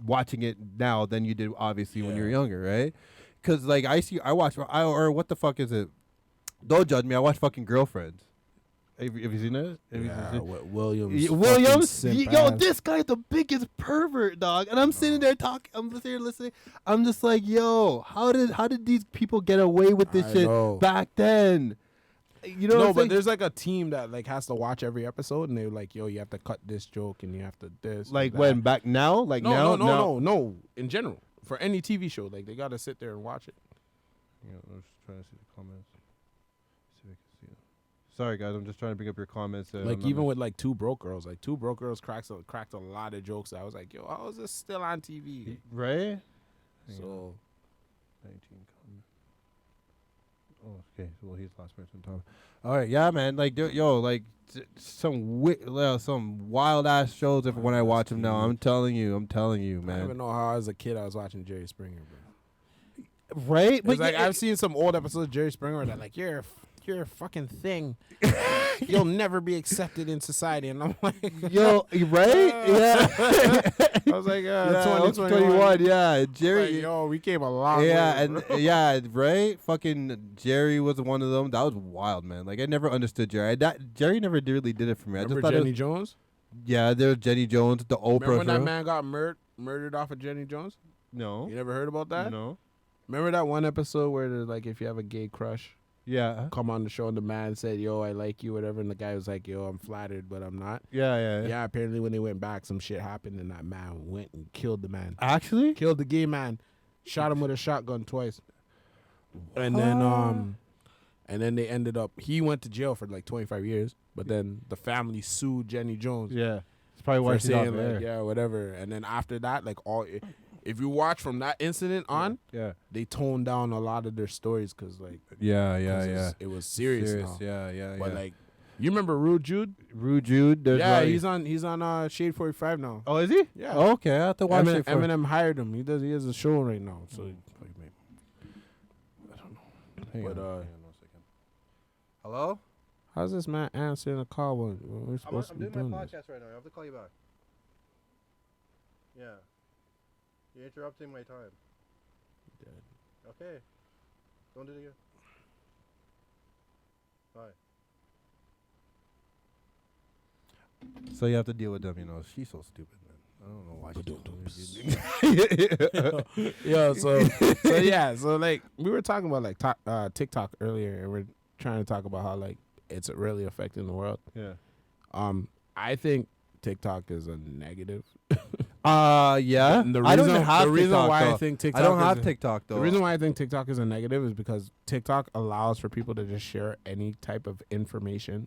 watching it now than you did obviously when you were younger, right? Because like I watch or what the fuck is it? Don't judge me. I watch fucking Girlfriends. Have you seen it? Have you Yeah, seen- what Williams. Yeah, fucking Williams, simp yo, ass. this guy's the biggest pervert, dog. And I'm sitting there talking. I'm sitting there listening. I'm just like, yo, how did these people get away with this I shit know. back then? You know, No, what I'm but saying? there's like a team that like has to watch every episode, and they're like, "Yo, you have to cut this joke, and you have to this." like and when that. back now, like now, no. In general, for any TV show, like they gotta sit there and watch it. Yeah, I'm just trying to see the comments. See if I can see it. Sorry, guys, I'm just trying to bring up your comments. Like even with like Two Broke Girls, like Two Broke Girls cracked a lot of jokes. That I was like, "Yo, how is this still on TV?" right. So 19 comments. Oh, okay. Well, he's the last person talking. All right, yeah, man. Like, yo, like some wild ass shows. If when I watch them now, I'm telling you, I don't even man. know how as a kid I was watching Jerry Springer, bro. Right? It's like I've seen some old episodes of Jerry Springer that like you're a fucking thing. You'll never be accepted in society, and I'm like, yo, right? Yeah. I was like, Yeah, 2021. yeah. Like, Jerry. yo, we came a long Yeah, way. and bro. yeah, right. Fucking Jerry was one of them. That was wild, man. Like I never understood Jerry. Jerry never really did it for me. I Remember just thought Jenny it was, Jones? yeah, there was Jenny Jones, the Oprah. Remember when that show. man got murdered off of Jenny Jones? No, You never heard about that? no. Remember that one episode where there's like if you have a gay crush, Yeah, come on the show and the man said, "Yo, I like you," whatever, and the guy was like, "Yo, I'm flattered, but I'm not." yeah. Yeah, apparently when they went back, some shit happened, and that man went and killed the man. Actually, Killed the gay man, shot him with a shotgun twice, and then they ended up. He went to jail for like 25 years, but then the family sued Jenny Jones yeah. It's probably why for she's off saying like, air. yeah, whatever. And then after that, like if you watch from that incident on, Yeah, they toned down a lot of their stories because like yeah, 'cause it was serious now. Yeah. But like, you remember Rude Jude? Rude Jude. There's Yeah, like, he's on Shade 45 now. Oh, is he? Yeah. Oh, okay, I have to watch it. For, Eminem hired him. He has a show right now. So, Hang but, on, hang on 1 second. Hello. how's this man answering a call when we're supposed to be doing this? right now. I have to call you back. Yeah. You're interrupting my time. Okay. Don't do it again. Bye. So you have to deal with them. You know, she's so stupid, man. I don't know why she's Yeah, so yeah, so like we were talking about like TikTok earlier, and we're trying to talk about how like it's really affecting the world. Yeah. I think TikTok is a negative. Yeah. And I don't even have the reason TikTok, why though. I think TikTok I don't is have a- TikTok though. The reason why I think TikTok is a negative is because TikTok allows for people to just share any type of information.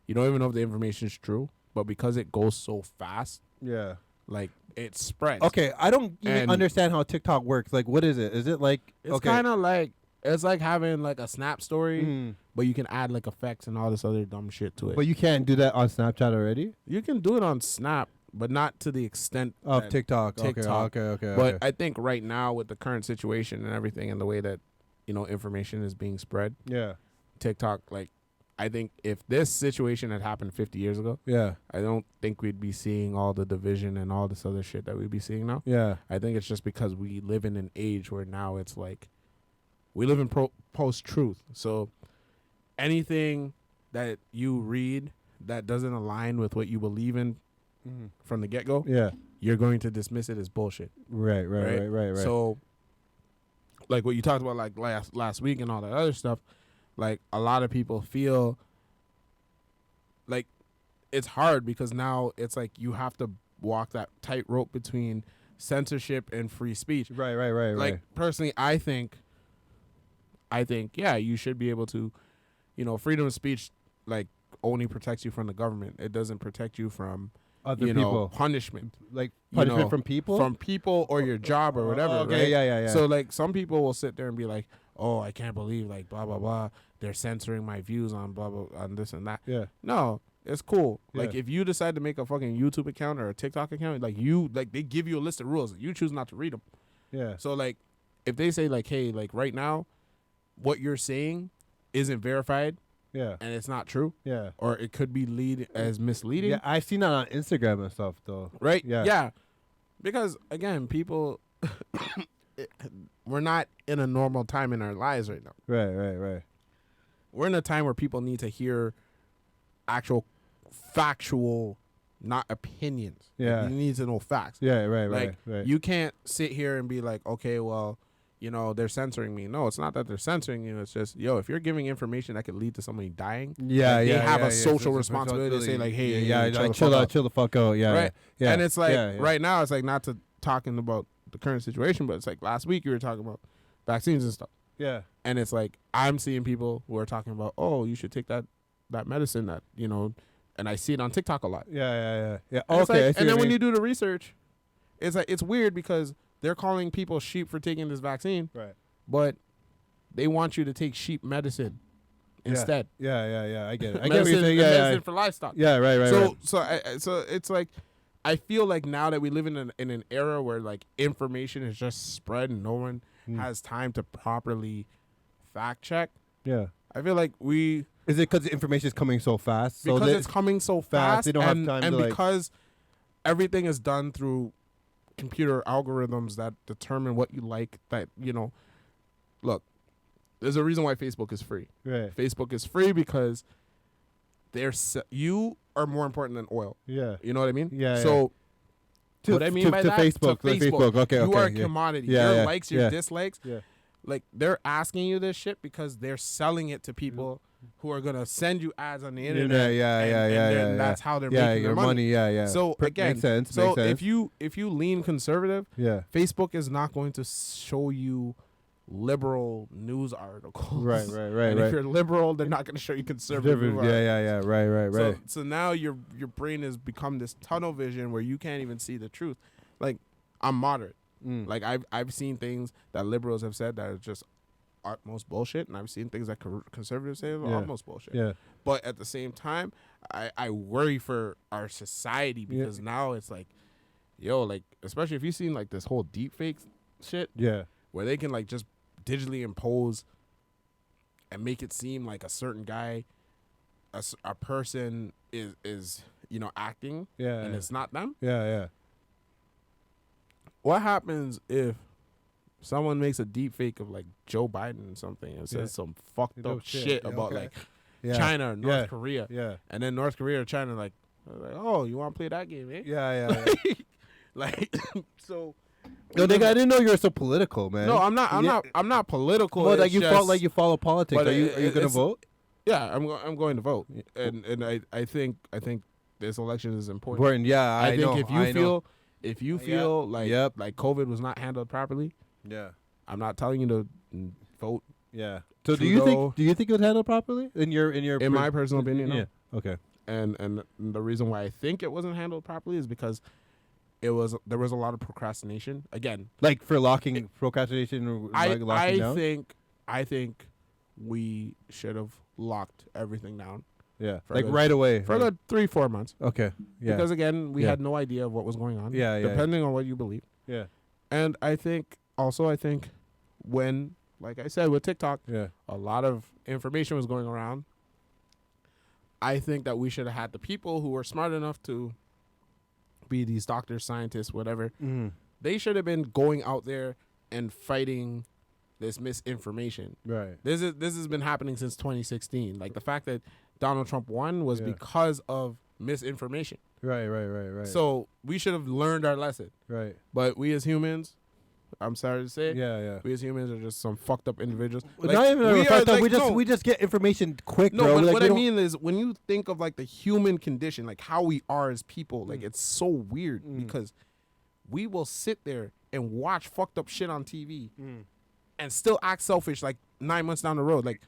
You don't even know if the information is true, but because it goes so fast, Yeah. like it spreads. Okay, I don't even And- understand how TikTok works. Like, what is it? Is it like It's okay? kind of like it's like having like a Snap story, Mm. but you can add like effects and all this other dumb shit to it. But you can't do that on Snapchat already. You can do it on Snap, but not to the extent Of that- TikTok. TikTok. Okay. But I think right now with the current situation and everything and the way that information is being spread, yeah. TikTok, like I think if this situation had happened 50 years ago, Yeah. I don't think we'd be seeing all the division and all this other shit that we'd be seeing now. Yeah. I think it's just because we live in an age where now it's like we live in post-truth. So anything that you read that doesn't align with what you believe in from the get-go, Yeah. you're going to dismiss it as bullshit. Right. So like what you talked about like last week and all that other stuff, like a lot of people feel like it's hard because now it's like you have to walk that tightrope between censorship and free speech. Right. Like personally, I think yeah, you should be able to, freedom of speech like only protects you from the government. It doesn't protect you from Other people. punishment. Like punishment from people? From people or your job or whatever. Okay, right? yeah. So like some people will sit there and be like, "Oh, I can't believe like blah blah blah. They're censoring my views on blah blah on this and that." Yeah. No, it's cool. Yeah. Like if you decide to make a fucking YouTube account or a TikTok account, like they give you a list of rules. You choose not to read them. Yeah. So like if they say like, "Hey, like right now, what you're saying isn't verified Yeah. and it's not true," Yeah. or it could be lead as misleading. Yeah, I've seen that on Instagram and stuff though. Right? Yeah. Yeah. Because again, people we're not in a normal time in our lives right now. Right. We're in a time where people need to hear actual factual, not opinions. Like, Yeah. you need to know facts. Yeah, right. Like you can't sit here and be like, "Okay, well, they're censoring me." No, it's not that they're censoring you. It's just, if you're giving information that could lead to somebody dying, Yeah, like, yeah. they have yeah, a social it's responsibility to say like, "Hey, yeah, chill like the fuck out." chill the fuck out. Yeah, Right. yeah. And it's like yeah. right now, it's like not to talking about the current situation, but it's like last week you were talking about vaccines and stuff, Yeah, and it's like I'm seeing people who are talking about, "Oh, you should take that medicine that and I see it on TikTok a lot. yeah. And it's Okay, like- I see and what then you when mean. you do the research, it's like it's weird because they're calling people sheep for taking this vaccine, Right. but they want you to take sheep medicine instead. Yeah. I get it. I get what Medicine, you're saying. medicine Yeah, for livestock. yeah. Right. So it's like I feel like now that we live in an era where like information is just spread and no one has time to properly fact check. Yeah. I feel like we Is it because the information is coming so fast? So because that- it's coming so fast, fast, they don't have and, time and to, like- because everything is done through computer algorithms that determine what you like. That look, there's a reason why Facebook is free. right. Facebook is free because you are more important than oil. Yeah. You know what I mean? Yeah, So To, what I mean to, by to that, Facebook, to like Facebook. Okay. You are a yeah. commodity. Yeah, Your yeah, likes, your yeah. dislikes. Yeah. Like they're asking you this shit because they're selling it to people who are gonna send you ads on the internet. Yeah. And that's how they're yeah, making your their money. Yeah. So again, makes sense. so makes sense. if you lean conservative, yeah. Facebook is not going to show you liberal news articles. Right. And if you're liberal, they're not going to show you conservative. news articles. Yeah. Right. So now your brain has become this tunnel vision where you can't even see the truth. Like I'm moderate. Like I've seen things that liberals have said that are just utmost bullshit, and I've seen things that conservatives say are utmost bullshit. Yeah. But at the same time, I worry for our society because now it's like, like especially if you've seen like this whole deep fake shit Yeah. where they can like just digitally impose and make it seem like a certain guy, a person is acting, Yeah. and it's not them. Yeah. What happens if someone makes a deep fake of like Joe Biden or something and says some fucked No up shit. shit Yeah, about okay. like Yeah. China or North Yeah. Korea, Yeah. and then North Korea or China like, oh, you want to play that game, eh? Yeah. Like so. No, I didn't know you were so political, man. No, I'm not. Yeah. I'm not political. Well, like It's you just- you follow politics. but Are you gonna it's- vote? Yeah, I'm going to vote, and I think this election is important. Important. Yeah, I think know, if you I know. feel like Yep. like COVID was not handled properly, Yeah. I'm not telling you to vote. Yeah. So Trudeau- do you think it was handled properly in your In my personal opinion, no. Yeah. Okay. And the reason why I think it wasn't handled properly is because there was a lot of procrastination. Again, Like for procrastination or locking down? I think we should have locked everything down Yeah. for Like the- right away. for the 3-4 months. Okay. Yeah. Because again, we Yeah. had no idea of what was going on. Yeah, yeah, Depending on what you believe. yeah. And I think when, like I said, with TikTok, Yeah. a lot of information was going around. I think that we should have had the people who were smart enough to be these doctors, scientists, whatever. Mm. They should have been going out there and fighting this misinformation. Right. This has been happening since 2016. Like the fact that Donald Trump won was Yeah. because of misinformation. Right. So we should have learned our lesson. Right. But we as humans, I'm sorry to say. Yeah. We as humans are just some fucked up individuals. Not even we fucked are, up. like, We just get information quick, No, bro. but Like, what we I don't- mean is when you think of like the human condition, like how we are as people, like it's so weird because we will sit there and watch fucked up shit on TV and still act selfish like 9 months down the road. Like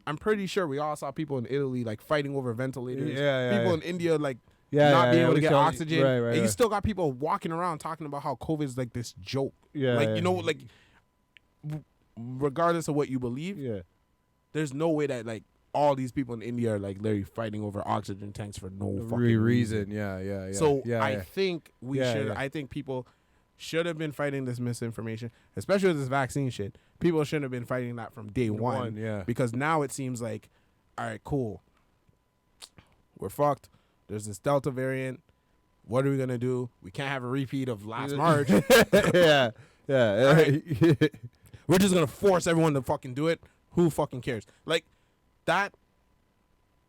I'm pretty sure we all saw people in Italy like fighting over ventilators. People in India like not being able to get oxygen. Right, and you still got people walking around talking about how COVID is like this joke. You know, like regardless of what you believe, there's no way that like all these people in India are like literally fighting over oxygen tanks for no fucking reason. Yeah. So yeah, I think we should. yeah. I think people should have been fighting this misinformation, especially with this vaccine shit. People shouldn't have been fighting that from day one. Yeah. Because now it seems like, all right, cool. We're fucked. There's this Delta variant. What are we gonna do? We can't have a repeat of last March. yeah. Right. We're just gonna force everyone to fucking do it. Who fucking cares? Like that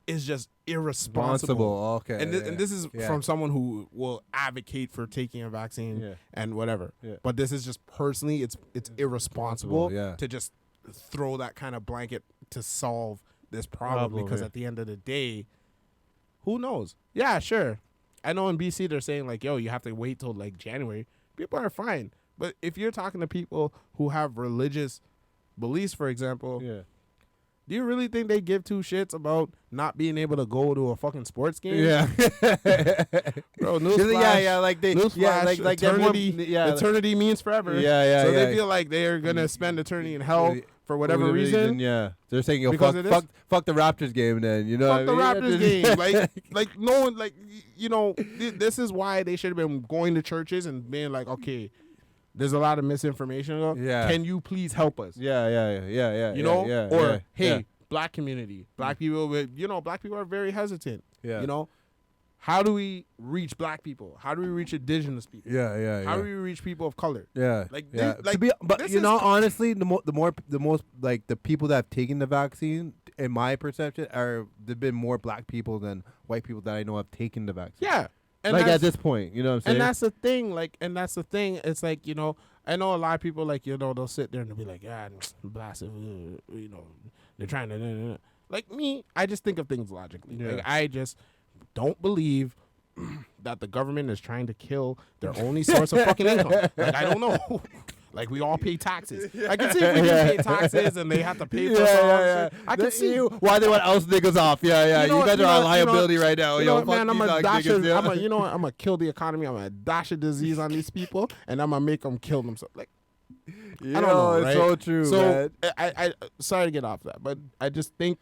is just irresponsible. Okay. And this is from someone who will advocate for taking a vaccine and whatever. Yeah. But this is just personally, it's irresponsible Yeah. to just throw that kind of blanket to solve this problem because at the end of the day, who knows? Yeah, sure. I know in BC they're saying like, yo, you have to wait till like January. People are fine. But if you're talking to people who have religious beliefs, for example, do you really think they give two shits about not being able to go to a fucking sports game? Yeah. Bro, newsflash. Yeah, like they Newsflash, like eternity, eternity means forever. So they yeah. feel like they're gonna spend eternity in hell for whatever reason. Yeah. They're saying, yo, Because fuck the Raptors game then, you know Fuck the what I mean? Raptors game. Like no one, like, you know, this is why they should have been going to churches and being like, okay, there's a lot of misinformation. Yeah. Can you please help us? Yeah. You know? Or, hey, yeah. black community. Black people, you know, black people are very hesitant. Yeah. You know? How do we reach black people? How do we reach indigenous people? Yeah. How do we reach people of color? Yeah, Like, yeah. this- like, but this you is know, t- honestly, the most like the people that have taken the vaccine, in my perception, there've been more black people than white people that I know have taken the vaccine. Yeah. And like that's- at this point, you know what I'm saying? And that's the thing, It's like, you know, I know a lot of people, like, you know, they'll sit there and they'll be like, blast it, you know, they're trying to, like me, I just think of things logically. Yeah. Like, I just don't believe that the government is trying to kill their only source of fucking income. Like, I don't know. Like, we all pay taxes. I can see if we do pay taxes and they have to pay for us. I can see why they want oust niggas off. Yeah. You know You what, guys you are a know- liability right now. You know Yo, what, man, fuck I'm these a dog dash. niggas, yeah. You know what? I'm gonna kill the economy. I'm gonna dash a disease on these people, and I'm gonna make them kill themselves. Like, I don't know, It's right? so true, so man. I sorry to get off that, but I just think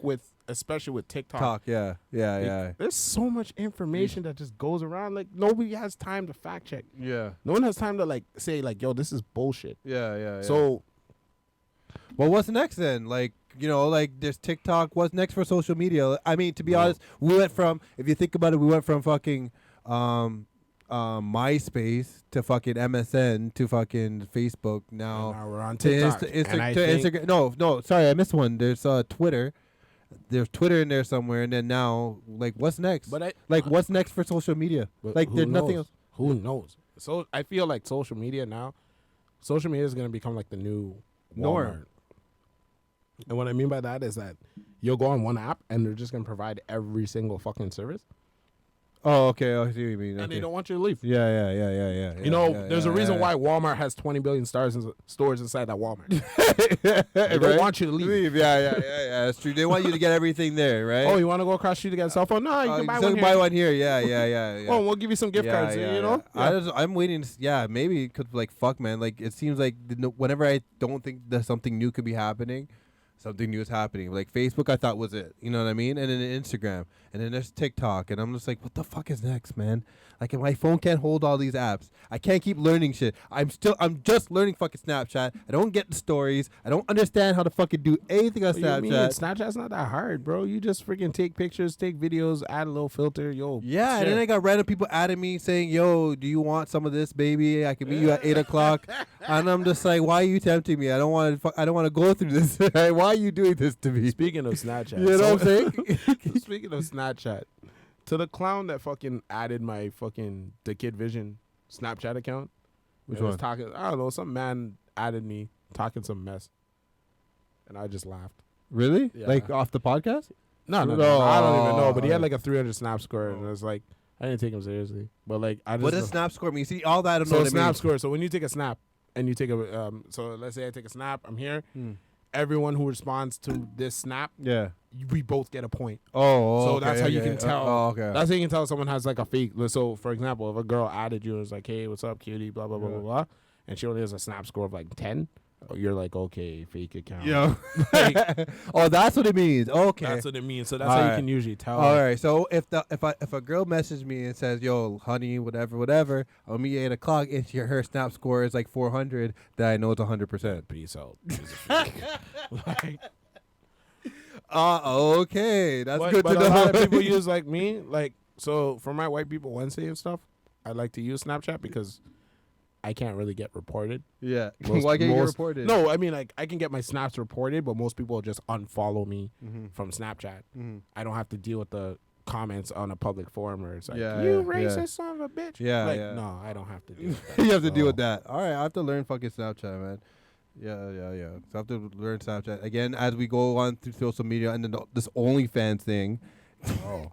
especially with TikTok, Yeah. there's so much information that just goes around. Like, nobody has time to fact check. Yeah. No one has time to like say like, yo, this is bullshit. Yeah. So Well, what's next then? Like, you know, like there's TikTok. What's next for social media? I mean, to be honest, we went from, if you think about it, we went from fucking MySpace to fucking MSN to fucking Facebook. Now we're on to TikTok. And I think- Instagram. No, sorry, I missed one. There's Twitter. There's Twitter in there somewhere, and then now, like, what's next? But What's next for social media? But Like, who there's nothing knows? else. Who knows? So I feel like social media is going to become like the new Norm. Walmart. And what I mean by that is that you'll go on one app and they're just going to provide every single fucking service, Oh, okay. I see what you mean. and Okay. they don't want you to leave. Yeah. You know, there's a reason why Walmart has 20 billion stores inside that Walmart. They don't want you to leave. Yeah. That's true. They want you to get everything there, right? Oh, you want to go across the street to get a cell phone? No, you can buy one here. Buy one here. Yeah. Oh, we'll give you some gift cards. You know. I'm waiting. Maybe because like fuck, man. Like it seems like whenever I don't think that something new could be happening, something new is happening. Like Facebook, I thought was it. You know what I mean? And then Instagram, and then there's TikTok, and I'm just like, what the fuck is next, man? Like my phone can't hold all these apps. I can't keep learning shit. I'm just learning fucking Snapchat. I don't get the stories. I don't understand how to fucking do anything on What do you mean? Snapchat. Snapchat's not that hard, bro. You just freaking take pictures, take videos, add a little filter, yo. Yeah, share. and then I got random people adding me saying, yo, do you want some of this, baby? I can meet you at 8 o'clock. And I'm just like, why are you tempting me? I don't want to go through this. Why are you doing this to me? Speaking of Snapchat, You know what I'm saying? Speaking of Snapchat, to the clown that fucking added my fucking The Kid Vision Snapchat account. Which and was one? talking, I don't know, some man added me talking some mess, and I just laughed. Really? Yeah. Like off the podcast? No, I don't even know. But he had like a 300 snap score, and it was like I didn't take him seriously. But like I just What does snap score mean? See, all that I don't know. so what it snap means. score. So when you take a snap and you take a so let's say I take a snap, I'm here. Hmm. Everyone who responds to this snap, Yeah. we both get a point. Oh. So okay, that's how you okay. can tell. okay. That's how you can tell someone has like a fake. So for example, if a girl added you and was like, "Hey, what's up, cutie?" Blah blah blah blah blah, and she only has a snap score of like 10, you're like, "Okay, fake account." Yeah. Like, Oh, that's what it means. Okay. that's what it means. So that's All how right. you can usually tell. All right. So if a girl messages me and says, "Yo, honey, whatever," I'll meet you at 8:00, and her snap score is like 400, then I know it's 100%. Peace out. Like, Okay, that's but, good but to a know. lot of people use like me. Like, so for my White People Wednesday and stuff, I like to use Snapchat because I can't really get reported. Yeah. Most- Why can't you get most- reported? No, I mean like I can get my snaps reported, but most people just unfollow me Mm-hmm. from Snapchat. Mm-hmm. I don't have to deal with the comments on a public forum where it's like, Yeah, "You yeah, racist yeah. son of a bitch." Yeah, like, yeah. no, I don't have to deal with that. You have to deal So, with that. All right, I have to learn fucking Snapchat, man. Yeah. So I have to learn Snapchat again as we go on through social media, and then this OnlyFans thing. Oh,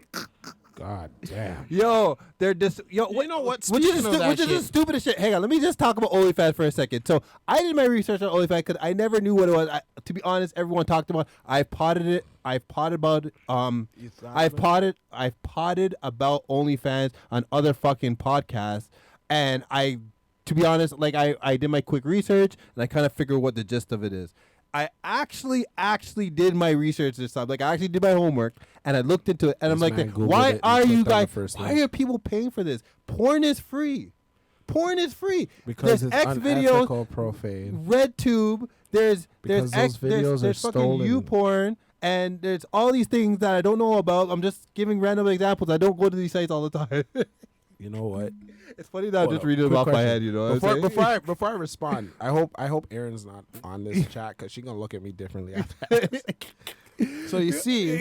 god damn. Yo, they're just what, You know what? Which is, Speaking of that which is the shit- stupidest shit. Hang on, let me just talk about OnlyFans for a second. So I did my research on OnlyFans because I never knew what it was. To be honest, everyone talked about. I've potted it. I've potted about. I've potted about OnlyFans on other fucking podcasts, and to be honest, like I did my quick research and I kind of figured what the gist of it is. I actually did my research this time. Like I actually did my homework and I looked into it and I'm This like, man Googled why it and are you clicked on the guys? first Why link. are people paying for this? Porn is free. Porn is free. Because There's it's X videos, unethical, profane. RedTube. There's Because X. those videos there's are fucking stolen. YouPorn. And there's all these things that I don't know about. I'm just giving random examples. I don't go to these sites all the time. You know what? It's funny that I'm Hold just up. reading them Quick off my question. head. You know what I'm saying? Before I respond, I hope Erin's not on this chat because she's gonna look at me differently after this. So you see,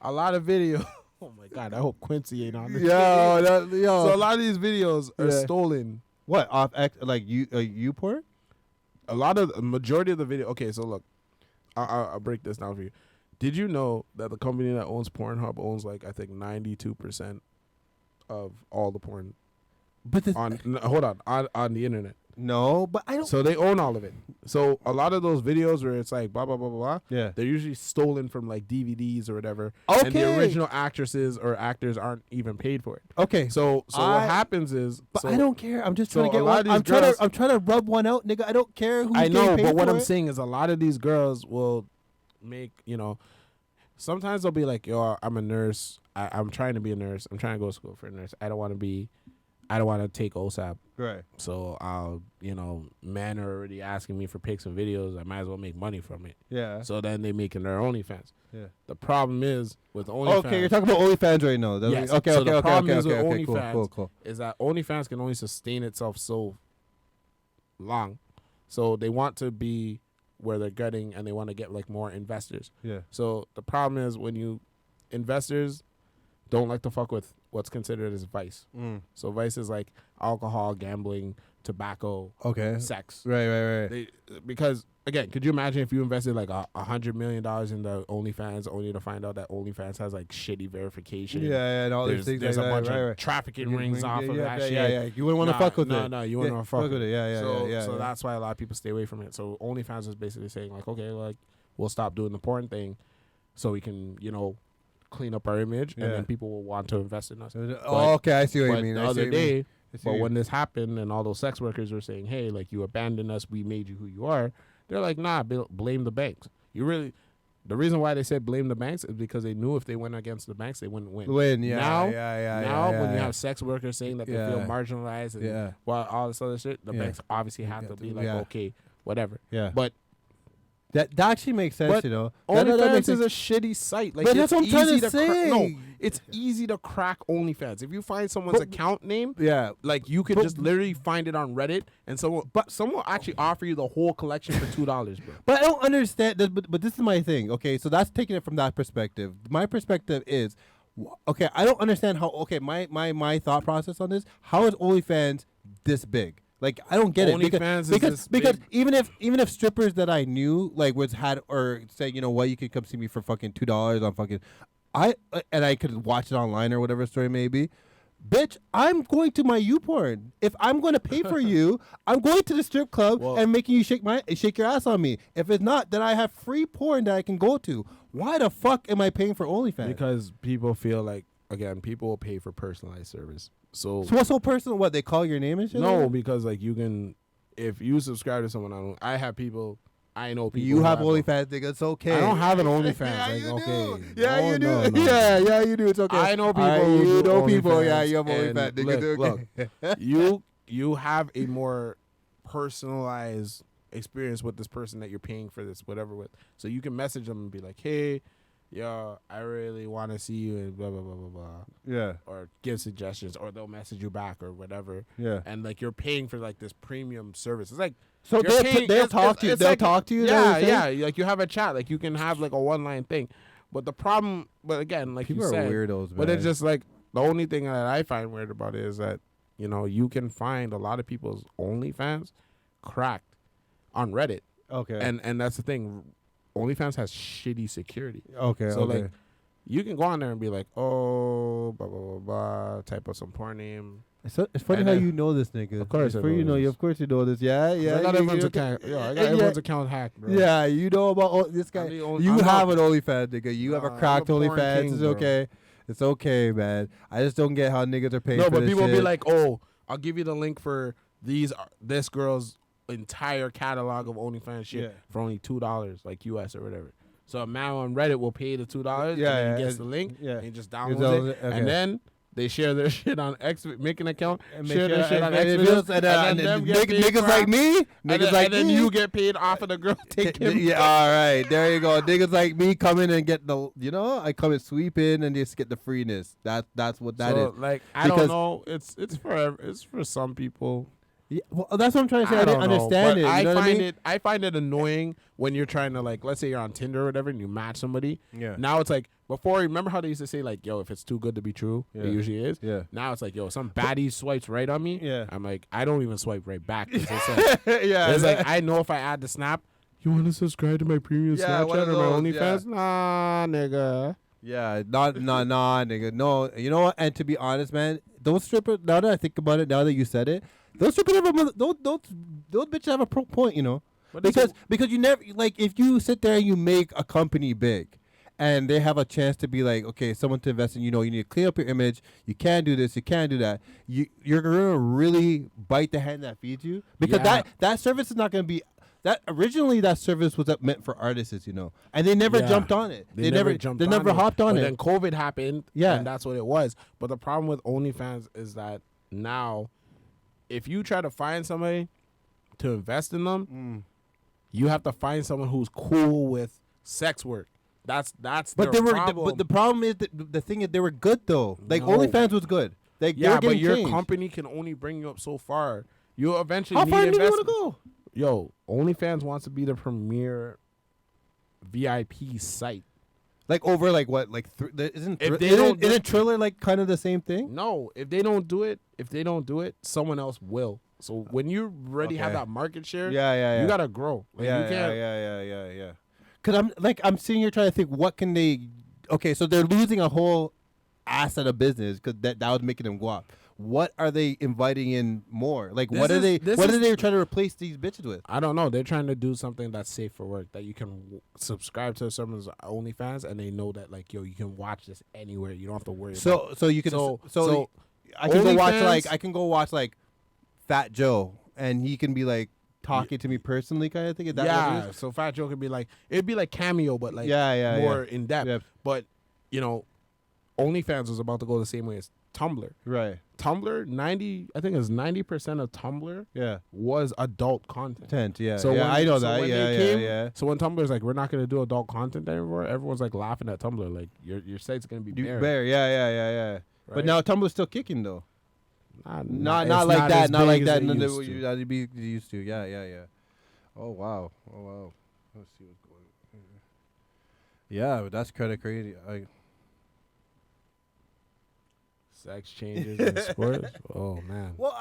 a lot of video. Oh my god! I hope Quincy ain't on this. Yo. So a lot of these videos are Yeah. stolen. What off X like YouPorn? A majority of the video. Okay, so look, I'll break this down for you. Did you know that the company that owns Pornhub owns like I think 92% of all the porn But this, on the internet? no, but I don't. So they own all of it. So a lot of those videos where it's like blah blah blah blah blah, Yeah. they're usually stolen from like DVDs or whatever. And the Okay. original actresses or actors aren't even paid for it. Okay. So what happens is, But so I don't care. I'm just so trying to get a lot one. of these I'm trying to rub one out, nigga. I don't care who's I know, getting paid but what for I'm it. saying is a lot of these girls will make, sometimes they'll be like, yo, I'm a nurse. I'm trying to be a nurse. I'm trying to go to school for a nurse. I don't want to take OSAP. Right. So men are already asking me for pics and videos. I might as well make money from it. Yeah. So then they making their OnlyFans. Yeah. The problem is with OnlyFans. Okay, you're talking about OnlyFans right now. Yes. Okay. So the problem is with Okay. OnlyFans Cool. is that OnlyFans can only sustain itself so long. So they want to be where they're getting, and they want to get like more investors. Yeah. So the problem is when investors don't like to fuck with what's considered as vice. So vice is like alcohol, gambling, tobacco, Okay. sex. Right. Because again, could you imagine if you invested like $100 million in the OnlyFans only to find out that OnlyFans has like shitty verification? Yeah, and all these things. There's like a that, bunch of right. trafficking rings off of that shit. Yeah. You wouldn't want to fuck with it. No, you wouldn't want to fuck with it. Yeah. So that's why a lot of people stay away from it. So OnlyFans is basically saying like, okay, like we'll stop doing the porn thing, so we can clean up our image, and then people will want to invest in us. Okay, I see what But you mean. the other day, but when this happened and all those sex workers were saying, hey, like you abandoned us, we made you who you are, they're like, nah, blame the banks. The reason why they said blame the banks is because they knew if they went against the banks, they wouldn't win. Now when you have sex workers saying that they feel marginalized and all this other shit, the banks obviously have to be like, okay, whatever. Yeah. But that actually makes sense, But you know. OnlyFans is a shitty site. Like, But that's it's what I'm trying easy to say. No, it's easy to crack OnlyFans. If you find someone's account name, like you can just literally find it on Reddit, and someone will actually offer you the whole collection for $2, bro. But I don't understand. But this is my thing. Okay, so that's taking it from that perspective. My perspective is, I don't understand how. Okay, my thought process on this. How is OnlyFans this big? Like I don't get it OnlyFans is because this big- even if strippers that I knew like was had or say you know what you could come see me for fucking $2 on fucking and I could watch it online or whatever story may be. Bitch, I'm going to my YouPorn. If I'm going to pay for you, I'm going to the strip club Well- and making you shake your ass on me. If it's not, then I have free porn that I can go to. Why the fuck am I paying for OnlyFans? Because people feel like, again, people will pay for personalized service. So So what's so personal? What they call your name and shit? no, like because like you can, if you subscribe to someone, I have people, I know that? people. You who have them. OnlyFans, nigga. It's okay. I don't have an OnlyFans. Yeah, like, you okay. do. Yeah, No, you do. no, no. Yeah, you do. It's okay. I know people. Alright, who you do know people. OnlyFans, Yeah, you have and OnlyFans, nigga. look, you have a more personalized experience with this person that you're paying for this whatever with. So you can message them and be like, hey, yo, I really want to see you and blah blah blah blah blah, Yeah, or give suggestions, or they'll message you back or whatever. yeah. And like you're paying for like this premium service. It's like So you're paying- they'll it's- talk to you. it's They'll like- talk to you. is that what Yeah, you're saying? yeah. Like you have a chat. Like you can have like a one line thing. But the problem, but again, like People you are said, weirdos, man. but it's just like the only thing that I find weird about it is that you know you can find a lot of people's OnlyFans cracked on Reddit, okay. and that's the thing. OnlyFans has shitty security, okay. so okay. like you can go on there and be like, oh, blah blah blah blah, type of some porn name. It's funny and how then- you know this nigga. Of course It's I for you know know. this. Of course you know this. Yeah, yeah. I got you- everyone's you- account. Yo, I got yeah. everyone's account hacked, bro. Yeah, you know about this guy. I'm the only- You I'm have not- an OnlyFans, nigga. You have a Nah, I'm cracked a porn OnlyFans. king, It's bro. okay. It's okay, man. I just don't get how niggas are paying No, for but this people shit. be like, "Oh, I'll give you the link for this girl's entire catalog of OnlyFans shit Yeah. for only $2, like US or whatever." So a man on Reddit will pay the $2, Yeah, and then he yeah, gets the link, yeah. and he just You downloads download it, it, okay. and then they share their shit on X, make an account, And share their shit on and it Xvideos, feels- and and then them then get paid niggas crap, like me, and niggas then, like and then me. you get paid off of the girl. Take him. Yeah, all right, there you go. Niggas like me come in and get the, you know, I come and sweep in and just get the freeness. That's what that is. So, like, I Because- don't know. It's for some people. Yeah, well, that's what I'm trying to say. I, don't didn't know, understand but it. You I know what I find mean? it. I find it annoying when you're trying to like, let's say you're on Tinder or whatever, and you match somebody. Yeah. Now it's like before. Remember how they used to say like, "Yo, if it's too good to be true, Yeah. it usually is." Yeah. Now it's like, "Yo, some baddie swipes right on me." Yeah. I'm like, I don't even swipe right back. 'Cause It's like, Yeah. it's like I know if I add the snap, you want to subscribe to my premium Yeah, one Snapchat of or my those, OnlyFans? Nah, nigga. Yeah, nah, nigga. No, you know what? And to be honest, man, those strippers. Now that I think about it, now that you said it, those strippers have those bitches have a point, you know, But it's because you never like if you sit there and you make a company big, and they have a chance to be like, okay, someone to invest in. You know, you need to clean up your image. You can't do this. You can't do that. You're gonna really bite the hand that feeds you because Yeah. that service is not gonna be. That originally that service was meant for artists, you know, and they never Yeah. jumped on it. They never hopped on but it. Then COVID happened, Yeah. and that's what it was. But the problem with OnlyFans is that now, if you try to find somebody to invest in them, you have to find someone who's cool with sex work. That's But their they were. problem. But the problem is that the thing is they were good though. Like No. OnlyFans was good. Like they yeah, were but getting your changed. company can only bring you up so far. You eventually How need far do you want to investment. go? Yo, OnlyFans wants to be the premier VIP site. Like over like what? Like isn't If they don't do- isn't Triller like kind of the same thing? No, if they don't do it, someone else will. So when you already have Okay. that market share, Yeah. you gotta grow. Like, yeah, you can't. yeah. Cause I'm sitting here trying to think what can they. Okay, so they're losing a whole asset of business because that was making them go up. What are they inviting in more? Like This what are is- they? this What is- are they trying to replace these bitches with? I don't know. They're trying to do something that's safe for work, that you can subscribe to someone's OnlyFans and they know that like, yo, you can watch this anywhere. You don't have to worry. about So you can So I can go watch OnlyFans- like Fat Joe and he can be like talking to me personally kind of thing. Is that what it yeah. is? So Fat Joe could be like, it'd be like Cameo, but like Yeah, more in depth. Yeah. But you know, OnlyFans was about to go the same way as Tumblr. Right. Tumblr, 90% of Tumblr Yeah. was adult content. Tent. Yeah. So yeah, when- I know so that. when Yeah, they yeah, came- yeah. So when Tumblr's like, we're not gonna do adult content anymore, everyone's like laughing at Tumblr, like your site's gonna be bare. Bear. Yeah. But right? now Tumblr's still kicking though. Not Not like that. as Not like big as that. it No, used to. that'd be used to. Yeah. Oh wow. Let's see what's going on. Yeah, but that's kind of crazy. Sex changes in sports. Oh man. Well,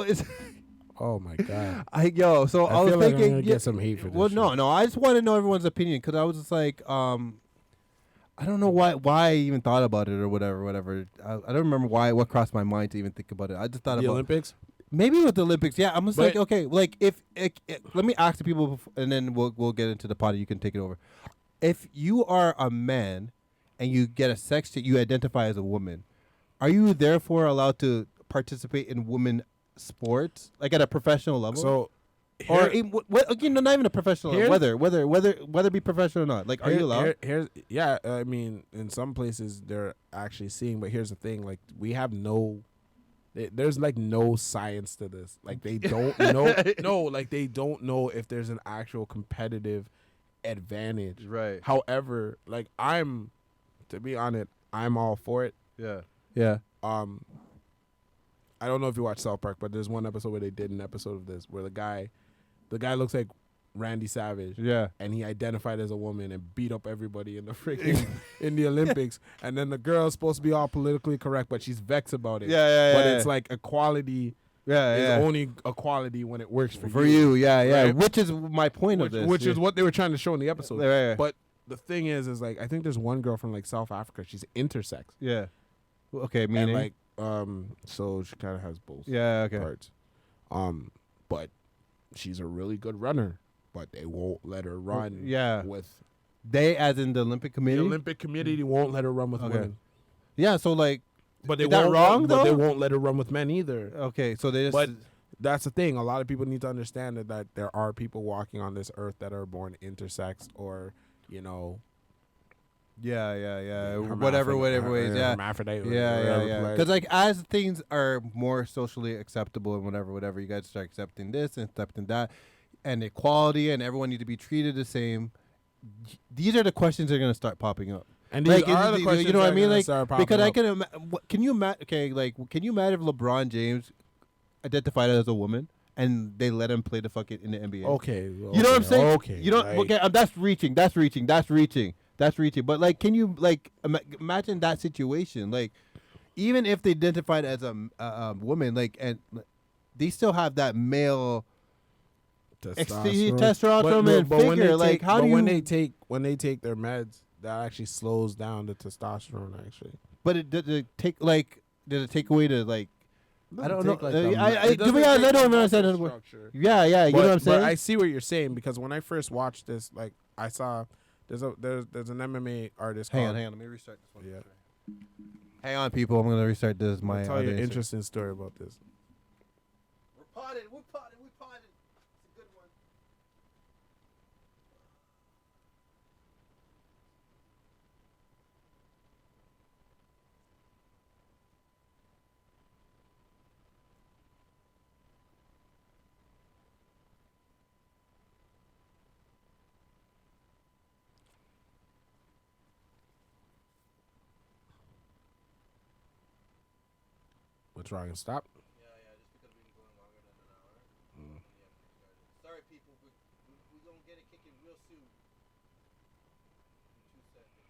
it's Oh my god. So I was feel like I'm thinking, gonna get some hate for this. well, shit. no, I just want to know everyone's opinion because I was just like, I don't know why I even thought about it or whatever. I don't remember what crossed my mind to even think about it. I just thought The about Olympics. maybe with the Olympics. Yeah, I'm just But- like, okay, like if let me ask the people, and then we'll get into the potty. You can take it over. If you are a man and you get a sex tape, you identify as a woman, are you therefore allowed to participate in women sports, like at a professional level? So, or here- not even a professional Here- level, whether it be professional or not. Like, are you allowed? Here's I mean, in some places they're actually seeing, but here's the thing: like, we have there's like no science to this. Like, they don't know. No, like they don't know if there's an actual competitive advantage. Right. However, like to be honest, I'm all for it. Yeah. I don't know if you watch South Park, but there's one episode where they did an episode of this where the guy looks like Randy Savage. Yeah. And he identified as a woman and beat up everybody in the freaking in the Olympics. And then the girl's supposed to be all politically correct, but she's vexed about it. Yeah. But it's like equality is yeah. only equality when it works for, For you, yeah. Right? Which is my point of this. which is what they were trying to show in the episode. Right. But the thing is like I think there's one girl from like South Africa. She's intersex. Yeah. Okay, And meaning. like so she kind of has both Yeah, okay. parts. But she's a really good runner, but they won't let her run Yeah. with They, as in the Olympic Committee? the Olympic committee won't let her run with Okay. women. Yeah, so like, But they Is that won't wrong, but they though? won't let her run with men either. okay, so they just. But that's the thing. A lot of people need to understand that there are people walking on this earth that are born intersex or, yeah. Whatever ways, yeah. hermaphrodite. Yeah. Because like as things are more socially acceptable and whatever, you guys start accepting this and accepting that, and equality, and everyone need to be treated the same. These are the questions that are gonna start popping up. And these Like, are the you questions know what I that are mean? gonna Like, start popping because I up. can. Can you imagine? Okay, like, can you imagine if LeBron James identified as a woman and they let him play the fucking in the NBA? Okay. You know what I'm saying? Okay. You know, like, okay, that's reaching. But like, can you like imagine that situation? Like, even if they identified as a woman, like, and they still have that male testosterone and when figure. they Like, take- how but do you? when they take their meds, that actually slows down the testosterone. Actually, But did it take away the like? I don't know. Take, like, To the be me- honest, it I doesn't don't take the understand muscle how it structure. Yeah, you know what I'm saying. But I see what you're saying because when I first watched this, like I saw there's an MMA artist. Hang called, on. Let me restart this one. Yeah. Hang on, people. I'm gonna restart this. I'll My tell you other an Insta- interesting story about this. We're potted. It's a good one. What's wrong? And stop. Yeah, just because we've been going longer than an hour. Mm. Yeah, we started. Sorry, people. We gonna get it kicking real soon. In 2 seconds.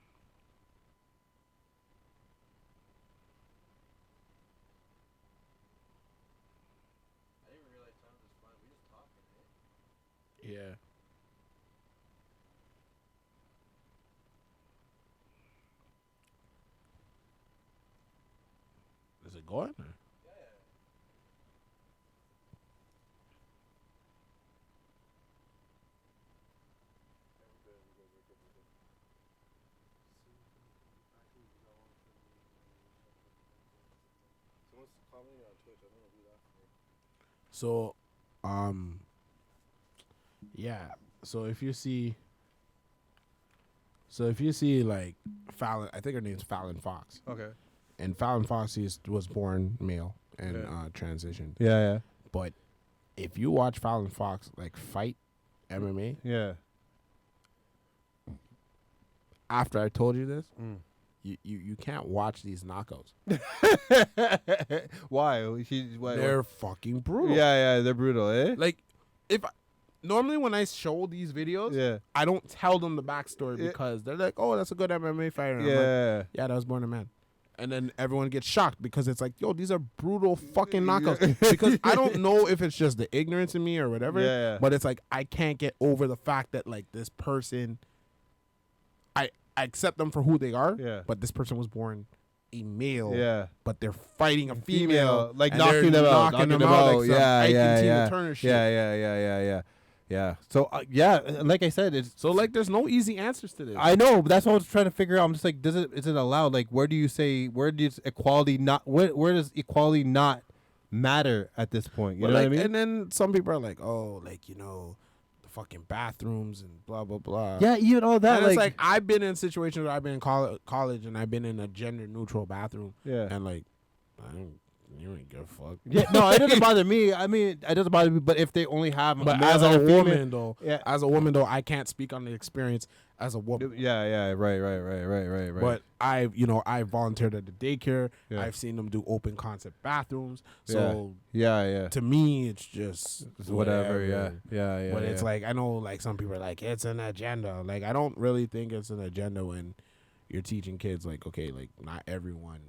I didn't realize time was flying. We just talking, eh? Yeah. Is it going? Or? Yeah. Someone's commenting on Twitch. I don't know who that for. So, yeah. So if you see like Fallon, I think her name's Fallon Fox, Okay. and Fallon Fox was born male and Yeah. transitioned. Yeah. But if you watch Fallon Fox like fight MMA, Yeah. after I told you this, Mm. you can't watch these knockouts. Why? They're fucking brutal. Yeah, they're brutal, eh? Like normally when I show these videos, Yeah. I don't tell them the backstory Yeah. because they're like, "Oh, that's a good MMA fighter." And I'm like, Yeah. yeah, that was born a man. and then everyone gets shocked because it's like, yo, these are brutal fucking knockouts. Because I don't know if it's just the ignorance in me or whatever, Yeah. but it's like I can't get over the fact that like this person, I accept them for who they are, Yeah. but this person was born a male, Yeah. but they're fighting a female, like and knocking they're them out, knocking knocking them them out, out. like some Yeah, Ike and yeah, Tina yeah. Turner shit. Yeah. So like I said, it's So like, there's no easy answers to this. I know, but that's what I was trying to figure out. I'm just like, is it allowed? Like, where does equality not? Where does equality not matter at this point? You But know like, what I mean? And then some people are like, oh, like, you know, the fucking bathrooms and blah blah blah. Yeah, even all that. And it's like I've been in situations where I've been in college and I've been in a gender neutral bathroom, yeah. and like, you ain't give a fuck. Yeah, no, it doesn't bother me. I mean, it doesn't bother me. But if they only have, But male as a and female- woman though, yeah, I can't speak on the experience as a woman. yeah, right. But I volunteered at the daycare. Yeah. I've seen them do open concept bathrooms. So yeah, to me, it's just it's whatever. Yeah. But it's like, I know like some people are like, it's an agenda. Like, I don't really think it's an agenda when you're teaching kids like, okay, like not everyone.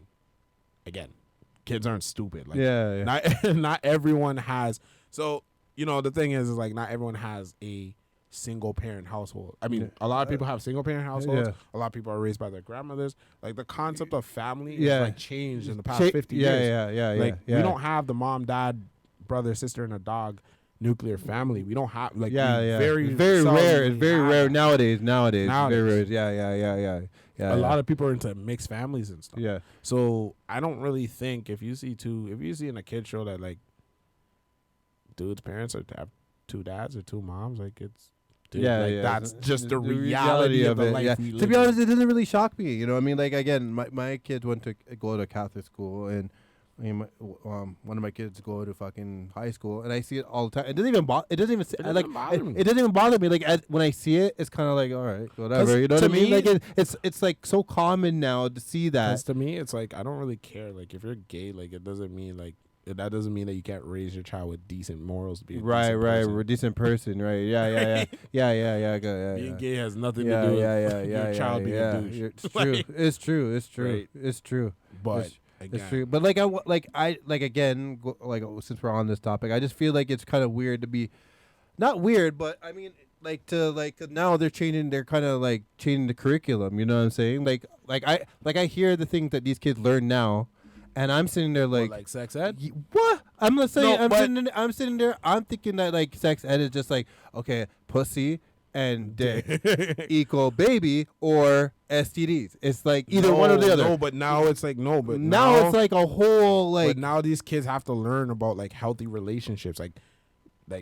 Again, kids aren't stupid. Like, yeah. not everyone has. So the thing is like not everyone has a single parent household. I mean, a lot of people have single parent households. Yeah. A lot of people are raised by their grandmothers. Like the concept of family Yeah. has like changed in the past 50 years. Yeah. Like we don't have the mom, dad, brother, sister, and a dog nuclear family. We don't have like Very very rare. It's seldomly very have rare that. nowadays. Very Nowadays. rare. Yeah. A lot of people are into mixed families and stuff. Yeah. So I don't really think if you see in a kid show that like dude's parents have two dads or two moms, like it's that's just the reality of the life we live To be in. honest, it doesn't really shock me. You know, I mean, like again, my kids went to go to Catholic school, and I mean, one of my kids go to fucking high school, and I see it all the time. It doesn't even bother me. It doesn't even bother me. Like when I see it, it's kind of like, all right, whatever. You know what I mean? Like it's like so common now to see that. Because to me, it's like I don't really care. Like if you're gay, like it doesn't mean like that doesn't mean that you can't raise your child with decent morals to be a decent person. We're a decent person, right? Yeah. Being gay has nothing Yeah, to do with yeah, your child being a douche. It's true. It's true. It's true. Right. It's true. But It's again, true. But since we're on this topic, I just feel like it's kind of weird to be, not weird, but I mean, now they're changing the curriculum. You know what I'm saying? I hear the things that these kids learn now, and I'm sitting there like sex ed. what? I'm not saying. No, I'm sitting there. I'm thinking that like sex ed is just like, okay, pussy and dick equal baby or STDs. It's like either one or the other. No, but now it's like but now it's like a whole like. But now these kids have to learn about like healthy relationships, like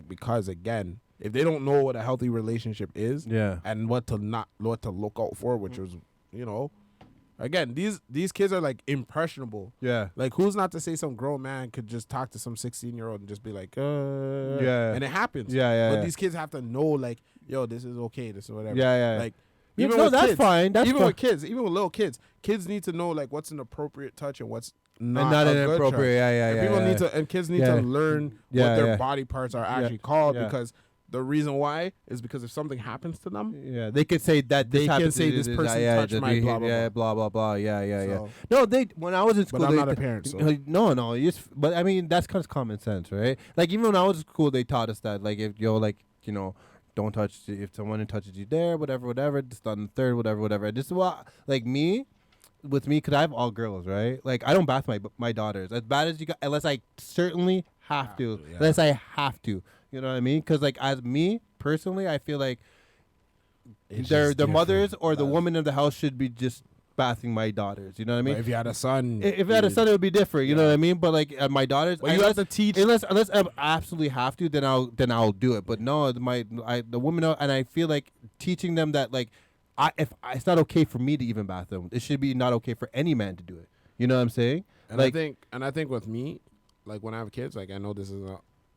because again, if they don't know what a healthy relationship is, yeah, and what to look out for, which was again, these kids are like impressionable. yeah, Like who's not to say some grown man could just talk to some 16-year-old and just be like, yeah, and it happens. yeah. But these kids have to know like, yo, this is okay, this is whatever. Yeah. Like Even with that's kids, fine. That's even fine. with kids, even with little kids need to know like what's an appropriate touch and what's not, and not a an good inappropriate. touch. Yeah. And people need to, and kids need Yeah. to learn Yeah, what their yeah. body parts are actually called, Yeah. because the reason why is because if something happens to them, Yeah, they could say that They this can happened say to this person yeah, touched my blah, blah, yeah, blah blah. Yeah. so, No, when I was in school, but I'm they, not a parent, so No, but I mean that's kind of common sense, right? Like even when I was in school, they taught us that like if don't touch if someone touches you there, whatever, just on the third, whatever. This is what with me, because I have all girls, right? Like I don't bath my daughters as bad as you got, unless I certainly have to, yeah. unless I have to. You know what I mean? Because like as me personally, I feel like it's their just mothers different. or the That's- woman in the house should be just bathing my daughters. You know what I mean? But if you had a son, If I had a son, it would be different. You know what I mean? But like my daughters, well, you have to teach. unless I absolutely have to, then I'll do it. But no, the woman, and I feel like teaching them that like it's not okay for me to even bath them. It should be not okay for any man to do it. You know what I'm saying? And I think with me, like when I have kids, like I know this is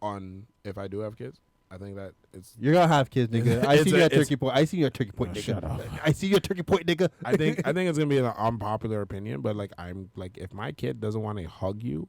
on if I do have kids, I think that it's. You're gonna have kids, nigga. I It's see a- your it's- turkey point. I see your turkey point, nigga. Shut up. I see your turkey point, nigga. I think it's gonna be an unpopular opinion, but like I'm like if my kid doesn't want to hug you,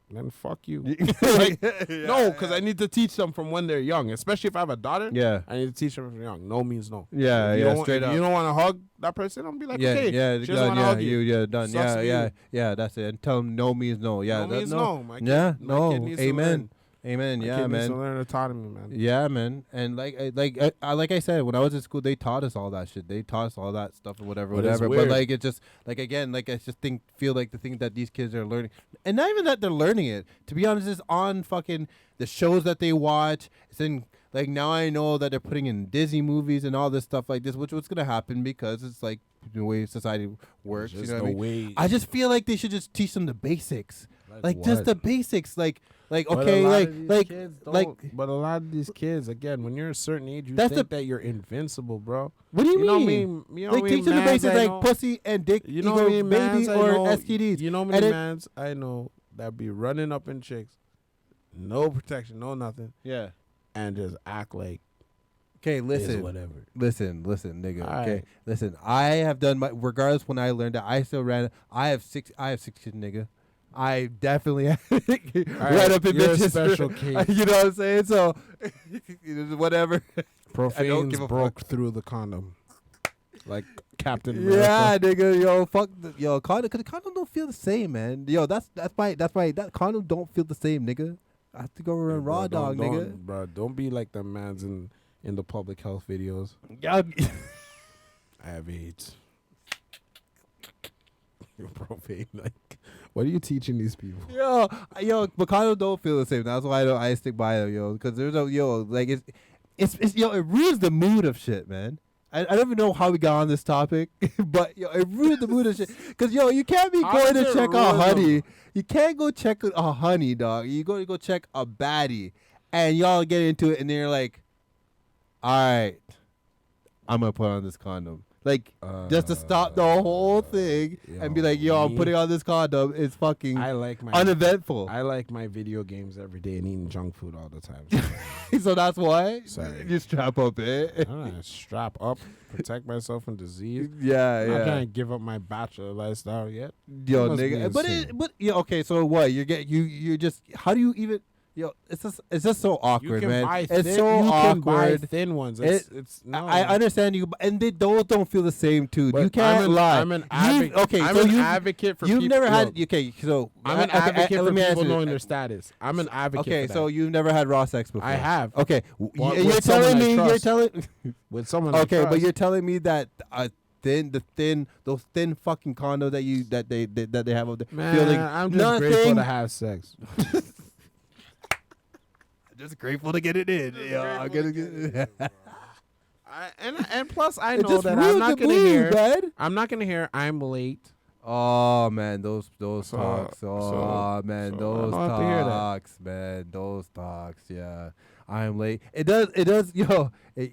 then fuck you. Like, no, because I need to teach them from when they're young, especially if I have a daughter. Yeah. I need to teach them from young. No means no. Yeah, If you yeah, don't, straight if up. you don't want to hug that person, I'll be like, Yeah, okay, yeah, she doesn't done, want to yeah, hug you. yeah, done, Sucks yeah, for yeah, you. yeah. That's it. And tell them no means no. Yeah, No means no. My kid, Yeah, my no. kid needs to Amen. learn. Amen. My Yeah, kid needs to man. learn autonomy, man. Yeah, man. And like I said, when I was in school, they taught us all that shit. They taught us all that stuff and whatever, But it's whatever. But weird. like, it just like again, like I just feel like the thing that these kids are learning, and not even that they're learning it. To be honest, it's on fucking the shows that they watch. It's in like now I know that they're putting in Disney movies and all this stuff like this, which what's gonna happen because it's like the way society works. You Just know the what I mean? way. I just feel like they should just teach them the basics, like just what? the basics, like But a okay, lot like of these like kids like. don't- But a lot of these kids, again, when you're a certain age, you That's think that you're invincible, bro. What do you know mean? what I mean? You know Like what I mean, teach them the mans basics I like know- pussy and dick You know what I mean, baby mans I or know- STDs. You know how And many it- mans I know that be running up in chicks, no protection, no nothing, Yeah. and just act like Okay, it's listen. whatever. Listen, nigga. All Okay, right. listen. I have done my regardless when I learned that I still ran. I have six kids, nigga. I definitely ran up in you're a bitches. special case. You know what I'm saying? So whatever. Profanes give a broke through the condom, like Captain America. Yeah, nigga. Yo, fuck. Yo, condom. Cause the condom don't feel the same, man. Yo, that's my. That condom don't feel the same, nigga. I have to go run Bro, raw dog, nigga. Don't be like the mans in the public health videos. Yeah. I have AIDS. Profane, like, what are you teaching these people? Yo, but condom don't feel the same. That's why I stick by them, yo. Because there's like it's yo, it ruins the mood of shit, man. I don't even know how we got on this topic, but yo, it ruined the mood of shit. Because yo, you can't be How going does to it check a ruin honey. them? You can't go check a honey, dog. You go check a baddie, and y'all get into it, and then you're like, all right, I'm gonna put on this condom. Like, just to stop the whole thing and be like, yo, I'm me? putting on this condom. It's fucking I like my uneventful. I like my video games every day and eating junk food all the time. So that's why Sorry. you strap up, eh? I'm gonna strap up, protect myself from disease. Yeah, I'm not yeah. trying to give up my bachelor lifestyle yet. Yo, must be nigga. insane. But yeah, okay. So what? You're just. How do you even? Yo, it's just so You awkward, can man. buy It's thin, so you can buy awkward. thin ones. It- It's no. I understand you, and those don't feel the same too. But You can't lie. I'm an You've- advocate. okay, I'm so an you've- advocate for You've people. never had. Look, Okay, so I'm an okay, advocate let for me people answer. knowing their status. I'm an advocate. Okay, for so that. you've never had raw sex before. I have. Okay, Well, you're with telling someone I me. You're trust. telling. with someone. I Okay, but trust. you're telling me that those thin fucking condos that they have up there. Man, feeling I'm just nothing. grateful to have sex. Just grateful to get it in. Yeah, I'm gonna get it. And plus, I It know just that ruined I'm not the gonna mood, hear. man. I'm not gonna hear. I'm late. Oh man, those So- talks. Oh so- man, so I those don't have to hear that. talks, man. Those talks. Yeah, I'm late. It does. Yo, it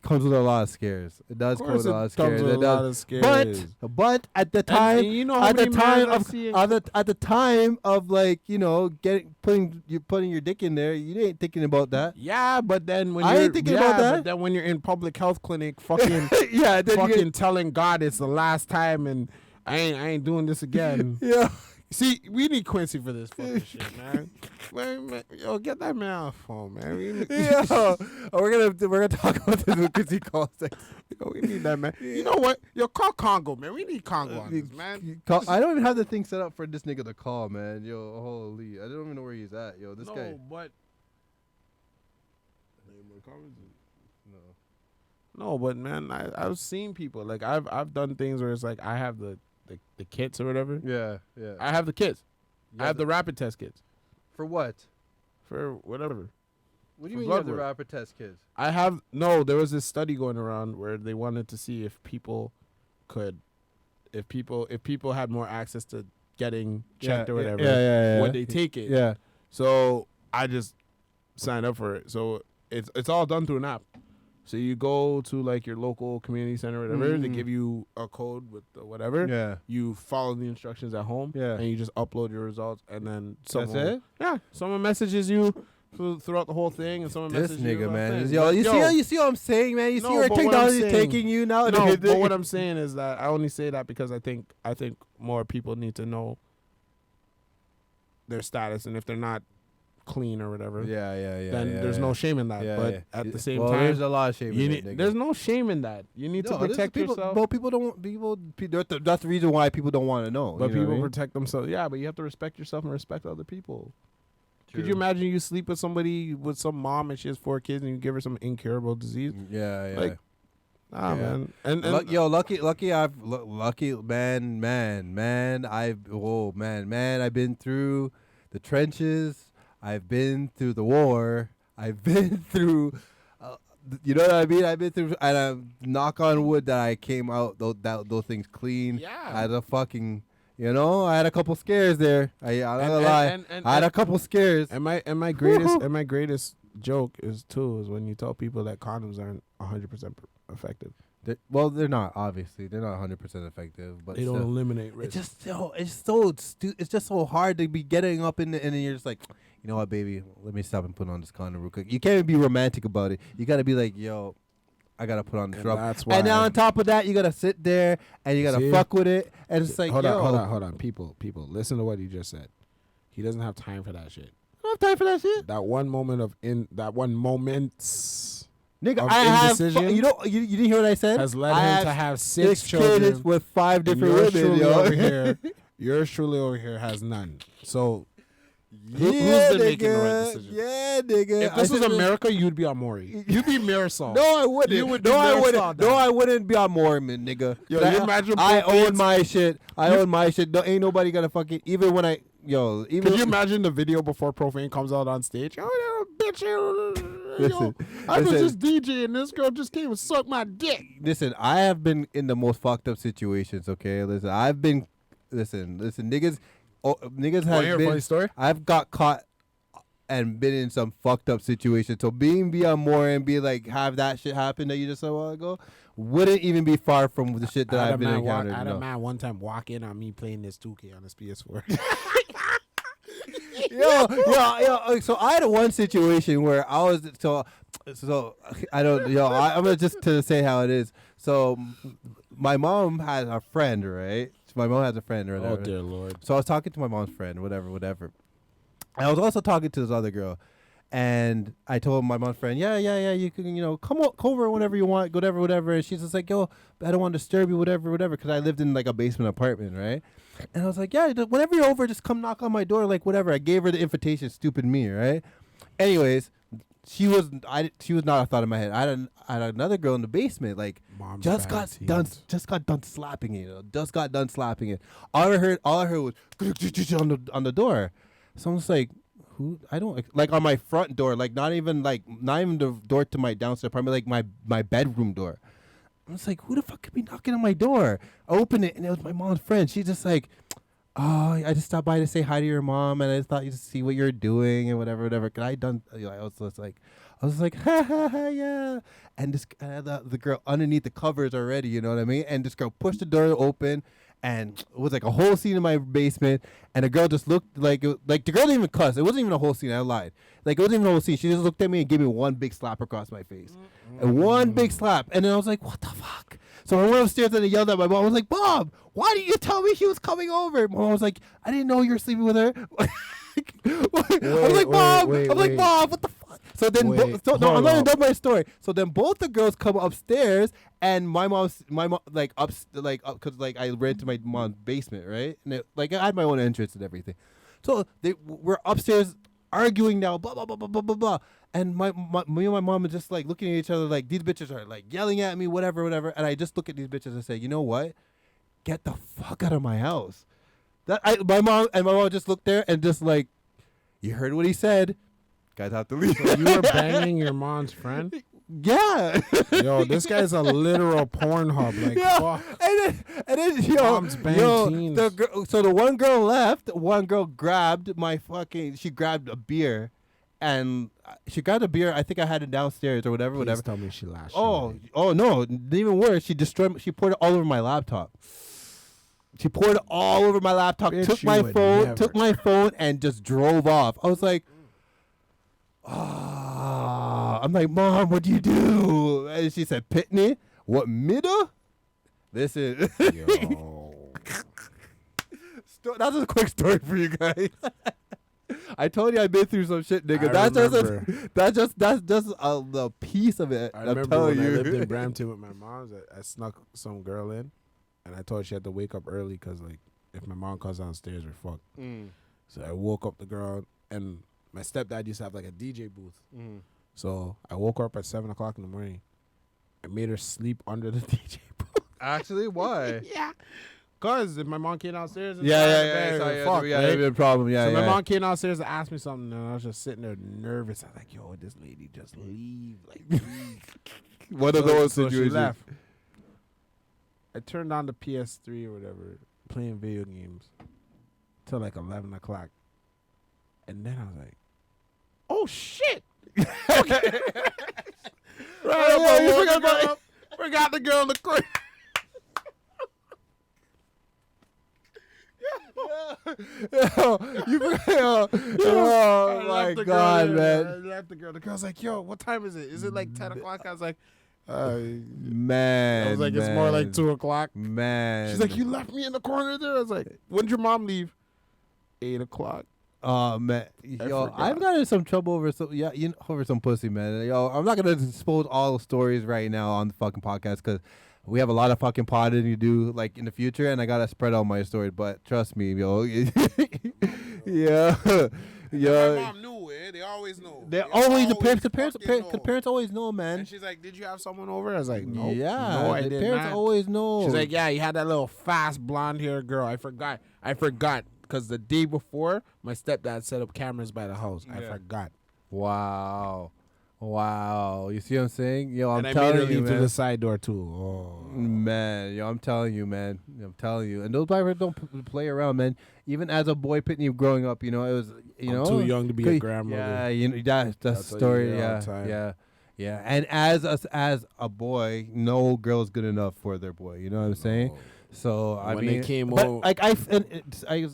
comes with a lot of scares. It does Of come with course, a lot of it comes scares. with It a does. lot of scares. But at the time, And you know how at the many time mans I've of seen- at the time of like putting your dick in there, you ain't thinking about that. Yeah, but then when I you're ain't thinking about that. But then when you're in public health clinic, fucking, Yeah, then you fucking telling God it's the last time, and I ain't doing this again. yeah. See, we need Quincy for this fucking shit, man. Man, yo, get that man off phone, man. Yo, we're gonna talk about this because he calls it. Yo, we need that man. You know what? Yo, call Congo, man. We need Congo on this, man. I don't even have the thing set up for this nigga to call, man. Yo, holy, I don't even know where he's at. Yo, this guy. but No. no, but man, I've seen people like I've done things where it's like I have the kits or whatever. Yeah, yeah. I have the kits. You I have the rapid test kits for what? for whatever. What do For you mean you blood have the work. rapid test kids? I have no. There was this study going around where they wanted to see if people had more access to getting checked or whatever. Yeah. Would they take it? Yeah. So I just signed up for it. So it's all done through an app. So you go to like your local community center or whatever. They Mhm. give you a code with the whatever. Yeah. You follow the instructions at home. Yeah. And you just upload your results, and then That's it? Yeah. Someone messages you throughout the whole thing, and someone This messages you nigga, about man. things. Yo, But, you see what I'm saying, man? You see No, where but what I'm technology is saying- taking you now? No, but what I'm saying is that I only say that because I think more people need to know their status, and if they're not clean or whatever, yeah. then there's no shame in that. Yeah, but yeah. at the same well, time, there's a lot of shame. you in need, it, nigga. there's no shame in that. You need to No, there's protect people, yourself. But people don't. That's the reason why people don't want to know. But you know people what I mean? protect themselves. Yeah, but you have to respect yourself and respect other people. Could True. you imagine you sleep with somebody, with some mom, and she has 4 kids, and you give her some incurable disease? Yeah, yeah. Like, Yeah. man. And lucky I've been through the trenches. I've been through the war. I've been through, you know what I mean? I've been through, and knock on wood that I came out those things clean. Yeah. I had a fucking, I had a couple scares there. I'm not gonna lie. I had a couple scares. And my greatest joke is when you tell people that condoms aren't 100% effective. They're not, obviously. They're not 100% effective, but They don't eliminate risk. it's just so hard to be getting up in and then you're just like, you know what, baby, let me stop and put on this condom real quick. You can't even be romantic about it. You got to be like, yo, I got to put on this rub. That's why. And now on top of that, you got to sit there and you got to fuck with it. And it's like, hold yo. on. People, listen to what he just said. He doesn't have time for that shit. I don't have time for that shit. That one moment Nigga, of I have, indecision you didn't hear what I said? has led I him to have 6 kids children. with 5 different yours women, truly yo. over here, yours truly over here has none. So Yeah, who's been nigga. making the right decision? Yeah, nigga. If this was should've- America, you'd be on Maury. You'd be Marisol. No, I wouldn't. You would be no, I Marisol wouldn't. now. No, I wouldn't be on Mormon, nigga. Yo, I, you imagine I profane's- own my shit. I own my shit. No, ain't nobody gonna fucking even when I even. Could you imagine the video before Profane comes out on stage? Oh, that bitch. Listen, I was listen. just DJing. This girl just came and sucked my dick. Listen, I have been in the most fucked up situations. Okay, listen, I've been. Listen, niggas. Niggas Want to have hear a been. funny story? I've got caught and been in some fucked up situations. So be on more and be like have that shit happen that you just said a while ago wouldn't even be far from the shit that I've been encountered. I had a no. man one time walk in on me playing this 2K on his PS4. Yo. So I had one situation where I was so I don't I'm gonna just to say how it is. So my mom has a friend, right? My mom has a friend or whatever. Oh dear Lord. So I was talking to my mom's friend, whatever. And I was also talking to this other girl. And I told my mom's friend, yeah, you can, come over whenever you want, whatever. And she's just like, yo, I don't want to disturb you, whatever. Because I lived in like a basement apartment, right? And I was like, yeah, whenever you're over, just come knock on my door, like whatever. I gave her the invitation, stupid me, right? Anyways, she was not a thought in my head. I had another girl in the basement, like Mom's just got done slapping it. Just got done slapping it. All I heard was on the door. So I'm just like, who? I don't like on my front door, like not even the door to my downstairs apartment, like my bedroom door. I'm just like, who the fuck could be knocking on my door? I opened it and it was my mom's friend. She's just like, oh, I just stopped by to say hi to your mom and I just thought you just see what you're doing and whatever. Cause I was like, ha ha ha, yeah. And this the girl underneath the covers already, you know what I mean? And this girl pushed the door open. And it was like a whole scene in my basement, and the girl just looked like the girl didn't even cuss. It wasn't even a whole scene. I lied. Like it wasn't even a whole scene. She just looked at me and gave me one big slap across my face, and one big slap. And then I was like, "What the fuck?" So I went upstairs and I yelled at my mom. I was like, "Mom, why didn't you tell me she was coming over?" Mom was like, "I didn't know you were sleeping with her." I was like, "Mom," "Mom, what the fuck?" So then, I'm not done my story. So then both the girls come upstairs, and my mom, because I ran to my mom's basement, right? And I had my own entrance and everything. So we're upstairs arguing now, blah blah blah blah blah blah blah. And me and my mom are just like looking at each other, like these bitches are like yelling at me, whatever. And I just look at these bitches and say, you know what? Get the fuck out of my house. My mom just looked there and just like, you heard what he said. Guys have to leave. So you were banging your mom's friend? Yeah. Yo, this guy's a literal Pornhub. Like, yeah. fuck. And then Moms bang teens. So the one girl left. One girl grabbed she grabbed a beer, and she grabbed a beer. I think I had it downstairs or whatever. Please tell me she lashed. Oh no! Even worse, she poured it all over my laptop. She poured it all over my laptop. Bitch, took my phone, and just drove off. I was like, I'm like, Mom, what'd you do? And she said, Pitney, what, middle? Listen. Yo. That's a quick story for you guys. I told you I've been through some shit, nigga. I That's remember. that's just the piece of it. I I'm remember telling when you. I lived in Brampton with my mom. I snuck some girl in, and I told her she had to wake up early because like if my mom comes downstairs, we're fucked. Mm, So I woke up the girl, and my stepdad used to have like a DJ booth. mm. So I woke her up at 7:00 in the morning. I made her sleep under the DJ booth. Actually, why? Yeah. Cause if my mom came downstairs, and Yeah, started yeah, the yeah, bed, yeah, fuck, yeah, right? it'd be a problem. Yeah, So yeah. my mom came downstairs and asked me something, and I was just sitting there nervous. I was like, "Yo, this lady just leave, like leave." One of those so she situations. left. I turned on the PS3 or whatever, playing video games till like 11:00, and then I was like, "Oh shit!" Right, Oh, yeah, you forgot forgot about forgot the girl in the corner. Yo, you forgot. Oh I my left the god, girl there, man. I left the girl. The girl's like, "Yo, what time is it? Is it like 10:00?" I was like, Man. I was like, "It's more like 2:00." Man. She's like, "You left me in the corner there." I was like, "When'd your mom leave?" 8:00. Oh man, yo, forgot. I've gotten in some trouble over some, over some pussy, man. Yo, I'm not gonna expose all the stories right now on the fucking podcast because we have a lot of fucking potting to do like in the future, and I gotta spread out my story. But trust me, yo, yeah, My yeah. mom knew it. They always know. They always the parents fucking know. always know, man. And she's like, "Did you have someone over?" I was like, "No, Yeah, no, I the did parents not." always know. She's like, "Yeah, you had that little fast blonde hair girl. I forgot because the day before my stepdad set up cameras by the house. I Yeah. forgot, wow. You see what I'm saying? Yo, I'm and I made her telling you, leave through man. the side door too. Oh, Man, yo, I'm telling you, man. I'm telling you. And those drivers don't play around, man. Even as a boy, Pitney, growing up, it was, I'm too young to be a grandmother. Yeah, that's the I'll tell you story. that all Yeah, the time. yeah. And as a boy, no girl's good enough for their boy. You know what I'm saying? No. So I When mean, they came but over- like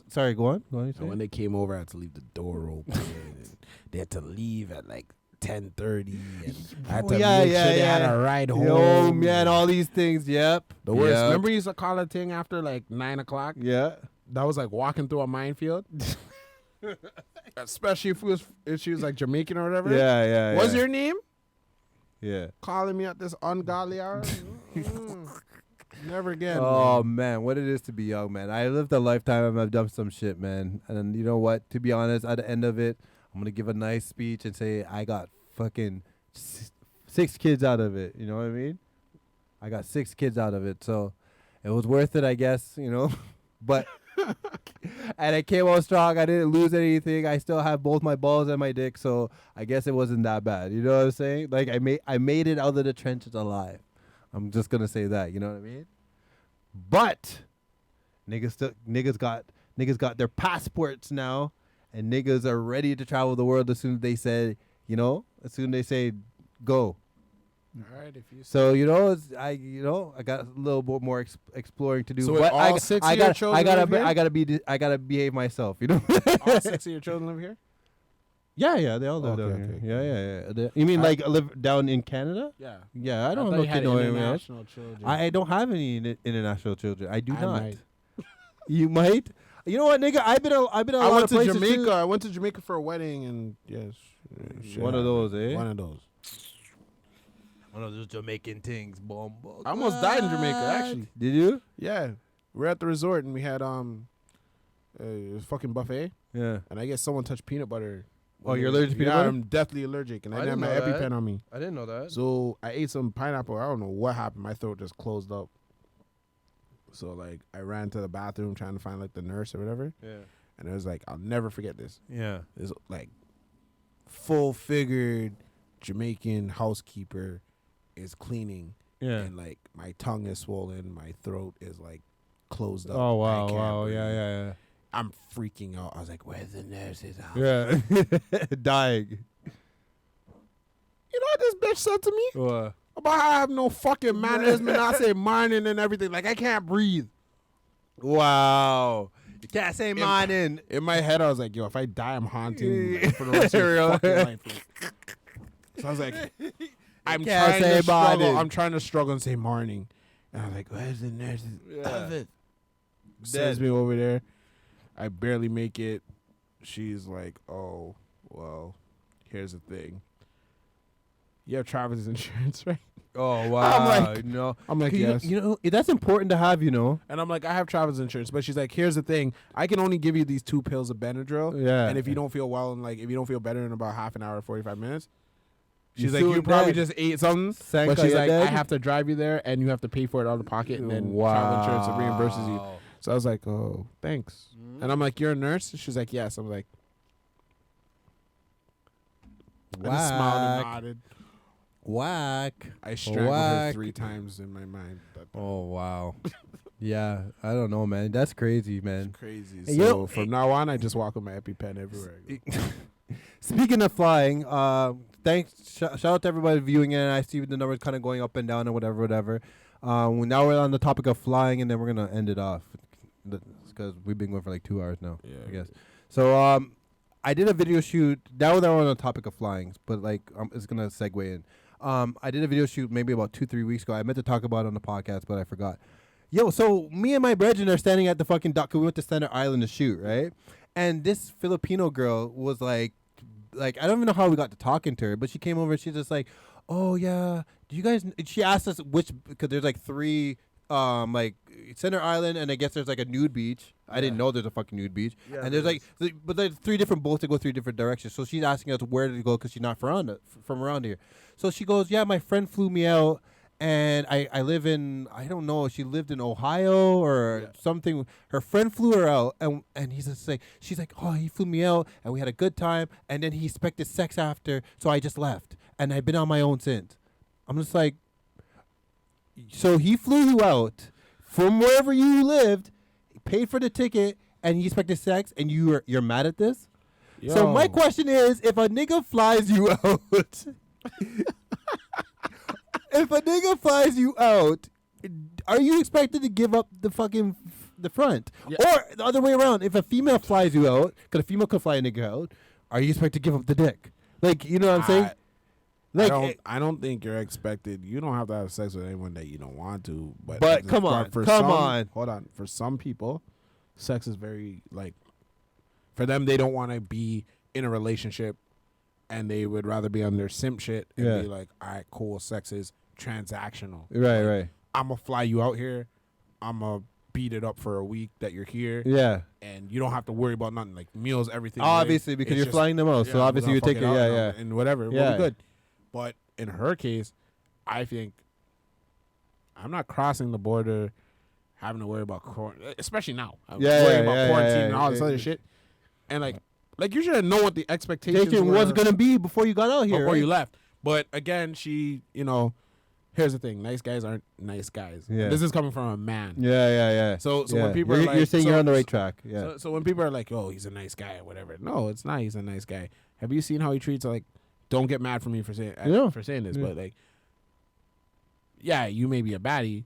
sorry, go on. And when they came over, I had to leave the door open. And they had to leave at like 10:30. I had to make sure they had a ride home. Yo, man, all these things. Yep. The worst. Yep. Remember, you used to call a thing after like 9:00. Yeah. That was like walking through a minefield. Especially if she was like Jamaican or whatever. Yeah. What's your name? Yeah. Calling me at this ungodly hour. Never again. Oh man. man, what it is to be young, man. I lived a lifetime and I've done some shit, man. And you know what? To be honest, at the end of it, I'm gonna give a nice speech and say I got fucking 6 kids out of it. You know what I mean? I got 6 kids out of it, so it was worth it, I guess. But and I came out strong. I didn't lose anything. I still have both my balls and my dick, so I guess it wasn't that bad. You know what I'm saying? Like I made it out of the trenches alive. I'm just gonna say that. You know what I mean? But niggas got their passports now, and niggas are ready to travel the world as soon as they said, as soon as they say go. All right, if you. So I got a little bit more exploring to do. So but all 6 of your children live here? I gotta behave myself. All 6 of your children live here? Yeah, they all live Okay, down okay, here. Yeah. You mean like live down in Canada? Yeah. Yeah, I don't thought know you had anyone else. international children. I don't have any international children. I do I not. might. You might. You know what, nigga? I've been a I lot went of to places Jamaica. too. I went to Jamaica for a wedding, and yes, shit One of happened. those, eh? One of those. One of those Jamaican things. Bomb. I almost died in Jamaica, actually. Did you? Yeah, we're at the resort, and we had a fucking buffet, Yeah. and I guess someone touched peanut butter. Oh, you're allergic to peanut Yeah, butter? I'm deathly allergic, and I I didn't have didn't my know that. EpiPen on me. I didn't know that. So I ate some pineapple. I don't know what happened. My throat just closed up. So like I ran to the bathroom trying to find like the nurse or whatever, Yeah. and it was like I'll never forget this. Yeah. This like full-figured Jamaican housekeeper is cleaning, Yeah. and like my tongue is swollen, my throat is like closed up. Oh I wow, can't wow, breathe. yeah. I'm freaking out. I was like, "Where's the nurse's house?" Yeah. Dying. You know what this bitch said to me What? about how I have no fucking manners, man. I say morning and everything. Like I can't breathe. Wow. You can't say morning. In my head, I was like, "Yo, if I die, I'm haunting you like, for the rest of your Really? fucking life." Like, so I was like, "I'm can't trying say to struggle. morning. I'm trying to struggle and say morning." And I was like, "Where's the nurse's office?" Sends me over there. I barely make it. She's like, oh, well, here's the thing. You have travelers insurance, right? Oh wow! No, I'm like, yes. You know that's important to have. You know. And I'm like, I have travelers insurance, but she's like, here's the thing. I can only give you these 2 pills of Benadryl. Yeah. And if you don't feel well, and like if you don't feel better in about half an hour, 45 minutes, she's You like, soon you probably dead. just ate something. Sanka, But she's you're like, dead? I have to drive you there, and you have to pay for it out of pocket, and then travel insurance reimburses you. So I was like, oh, thanks. And I'm like, you're a nurse? She's like, yes. I'm like, I just smiled and nodded. Whack. I strangled her Whack. 3 times in my mind. Oh wow. Yeah, I don't know, man. That's crazy, man. It's crazy. And So you know- from now on, I just walk with my EpiPen everywhere I go. Speaking of flying, thanks. Shout out to everybody viewing it. I see the numbers kind of going up and down and whatever. Now we're on the topic of flying, and then we're gonna end it off because we've been going for like 2 hours now. Yeah, I guess. So I did a video shoot. Now that we're on the topic of flying, but like it's gonna segue in. I did a video shoot maybe about 2-3 weeks ago. I meant to talk about it on the podcast, but I forgot. Yo, so me and my brethren are standing at the fucking dock. We went to Center Island to shoot, right? And this Filipino girl was like I don't even know how we got to talking to her, but she came over and she's just like, oh yeah, do you guys? She asked us which, because there's like 3, like Center Island, and I guess there's like a nude beach. I didn't know there's a fucking nude beach. Yeah, And there's like, but there's 3 different boats that go 3 different directions. So she's asking us where to go because she's not from around here. So she goes, yeah, my friend flew me out. And I live in, I don't know, she lived in Ohio or something. Her friend flew her out, and he's just like, she's like, oh, he flew me out, and we had a good time, and then he expected sex after, so I just left, and I've been on my own since. I'm just like, so he flew you out from wherever you lived, paid for the ticket, and he expected sex, and you're mad at this? So my question is, if a nigga flies you out... If a nigga flies you out, are you expected to give up the fucking the front? Yeah. Or the other way around, if a female flies you out, because a female could fly a nigga out, are you expected to give up the dick? Like, you know what I'm saying? Like, I don't think you're expected. You don't have to have sex with anyone that you don't want to. But come on, come on. Hold on. For some people, sex is very, like, for them, they don't want to be in a relationship, and they would rather be on their simp shit and be like, all right, cool, sex is transactional. Right. I'm going to fly you out here. I'm going to beat it up for a week that you're here. Yeah. And you don't have to worry about nothing, like meals, everything. Obviously, because you're flying them out. So obviously, you take it. Yeah. And whatever. Yeah. We'll be good. But in her case, I think I'm not crossing the border having to worry about especially now. Worrying about quarantine and all this other shit. And like you should know what the expectations was going to be before you got out here. Before you left. But again, she, here's the thing. Nice guys aren't nice guys. Yeah. This is coming from a man. Yeah. So when people are like... You're saying you're on the right track. Yeah. So when people are like, oh, he's a nice guy or whatever. No, it's not he's a nice guy. Have you seen how he treats, like... Don't get mad for me for saying this, but like... Yeah, you may be a baddie,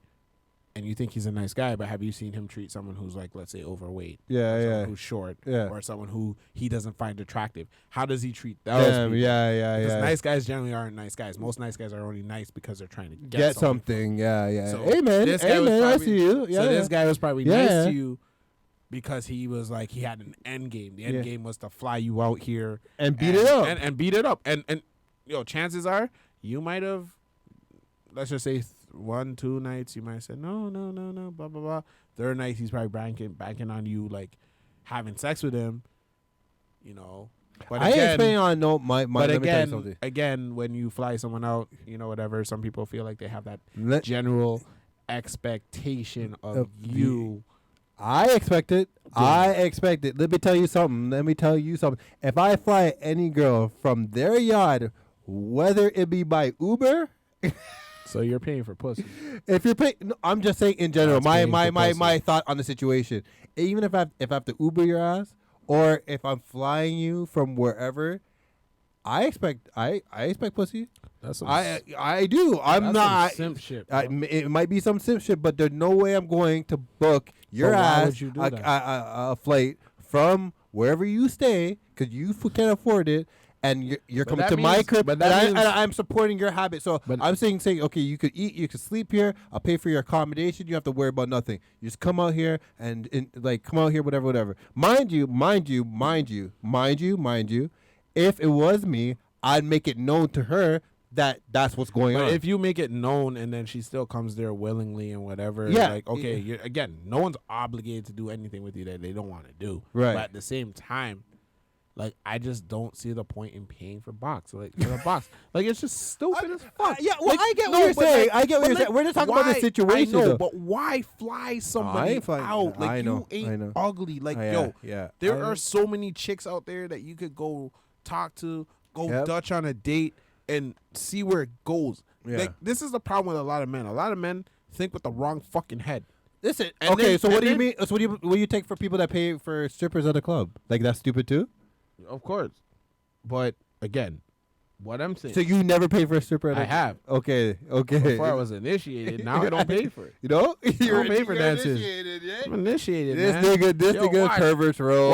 and you think he's a nice guy, but have you seen him treat someone who's like, let's say, overweight? Yeah. Who's short? Yeah. Or someone who he doesn't find attractive? How does he treat those people? Yeah. Because nice guys generally aren't nice guys. Most nice guys are only nice because they're trying to Get something. Yeah. So hey, man. I see you. Yeah. So this guy was probably nice to you because he was like, he had an end game. The end game was to fly you out here. And beat it up. And beat it up. And chances are you might have, let's just say 1-2 nights, you might have said, no, blah, blah, blah. Third night, he's probably banking on you, like, having sex with him, But I ain't expecting on no, my but let me tell you something. again, when you fly someone out, whatever, some people feel like they have that Let- general expectation of you. I expect it. Let me tell you something. If I fly any girl from their yard, whether it be by Uber, So you're paying for pussy. if you're paying, no, I'm just saying in general. That's paying for My pussy. thought on the situation. Even if I have to Uber your ass, or if I'm flying you from wherever, I expect pussy. That's some I do. I'm not. some simp shit. Bro. It might be some simp shit, but there's no way I'm going to book your But why ass would you do that? a flight from wherever you stay because you can't afford it, and you're But coming that to my means- crib, but and, that and means- I'm supporting your habit. So But- I'm saying, okay, you could eat, you could sleep here. I'll pay for your accommodation. You have to worry about nothing. You just come out here and come out here, whatever. Mind you. If it was me, I'd make it known to her that that's what's going But on. if you make it known and then she still comes there willingly and whatever, Yeah. like, okay, you're, again, no one's obligated to do anything with you that they don't want to do. Right. But at the same time, like, I just don't see the point in paying for box. Like, for the box. Like, it's just stupid as fuck. yeah, well, Like, I get what no, you're but, saying. like- I get what but, you're like, saying. We're just talking about the why- situation, I know, though. but why fly somebody ain't flying- out? Like, I know, you ain't I know. ugly. Like, Yeah, yo, yeah. there I- are so many chicks out there that you could go talk to, go Yep. Dutch on a date, and see where it goes. Yeah. Like, this is the problem with a lot of men. A lot of men think with the wrong fucking head. Listen, And okay, then- so what and do you then- mean? So what do you take for people that pay for strippers at a club? Like, that's stupid too? Of course. But again, what I'm saying, So you never pay for a stripper at a I have. Okay. Before I was initiated, now I don't pay for it. You know? You're don't pay for dances. initiated, yeah? I'm initiated, This man. nigga Yo, watch. perverts roll.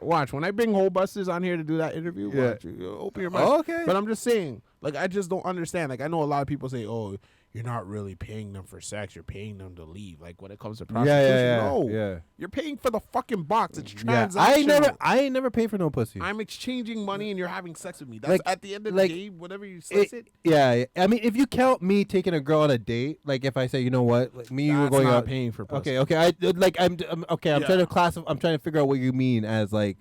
Watch. When I bring whole buses on here to do that interview, Yeah. watch. You open your mouth. Okay. But I'm just saying, like, I just don't understand. Like, I know a lot of people say, oh, you're not really paying them for sex. You're paying them to leave. Like, when it comes to prostitution, no. yeah. You're paying for the fucking box. It's Yeah, transactional. I ain't never paid for no pussy. I'm exchanging money and you're having sex with me. That's Like- at the end of like, the day, whatever you slice it. Yeah, I mean, if you count me taking a girl on a date, like if I say, you know what, like me, you were That's going not out. paying for pussy. Okay. I'm okay. I'm Yeah. trying to I'm trying to figure out what you mean as like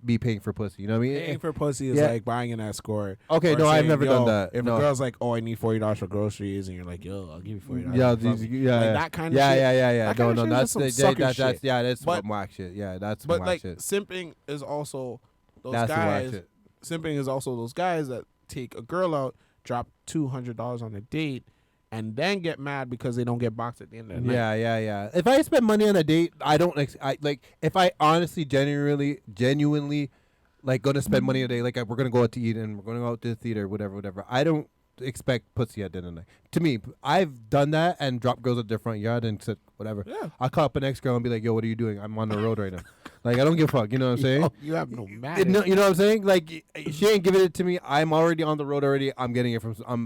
be paying for pussy. You know what I mean? Paying for pussy is Yeah. like buying an escort. Okay, or no, I've saying, never yo, done that. If No. a girl's like, oh, I need $40 for groceries, and you're like, yo, I'll give you $40. Yeah, for pussy. yeah, like yeah. that kind of yeah, shit. yeah. That No, kinda shit is that's some the, sucker that's shit. yeah, that's But- some whack shit. Yeah, that's some But whack like shit. simping is also those That's some whack guys. shit. Simping is also those guys that take a girl out, drop $200 on a date, and then get mad because they don't get boxed at the end of the night. Yeah. If I spend money on a date, I don't like if I honestly, genuinely, like gonna spend money on a day, like we're gonna go out to eat and we're gonna go out to the theater, whatever. I don't expect pussy at the end of the night. To me, I've done that and dropped girls at their front yard and said whatever. Yeah. I'll call up an ex girl and be like, yo, what are you doing? I'm on the road right now. Like I don't give a fuck. You know what I'm saying? Yo, you have no matter. You know what I'm saying? Like she ain't giving it to me. I'm already on the road already. I'm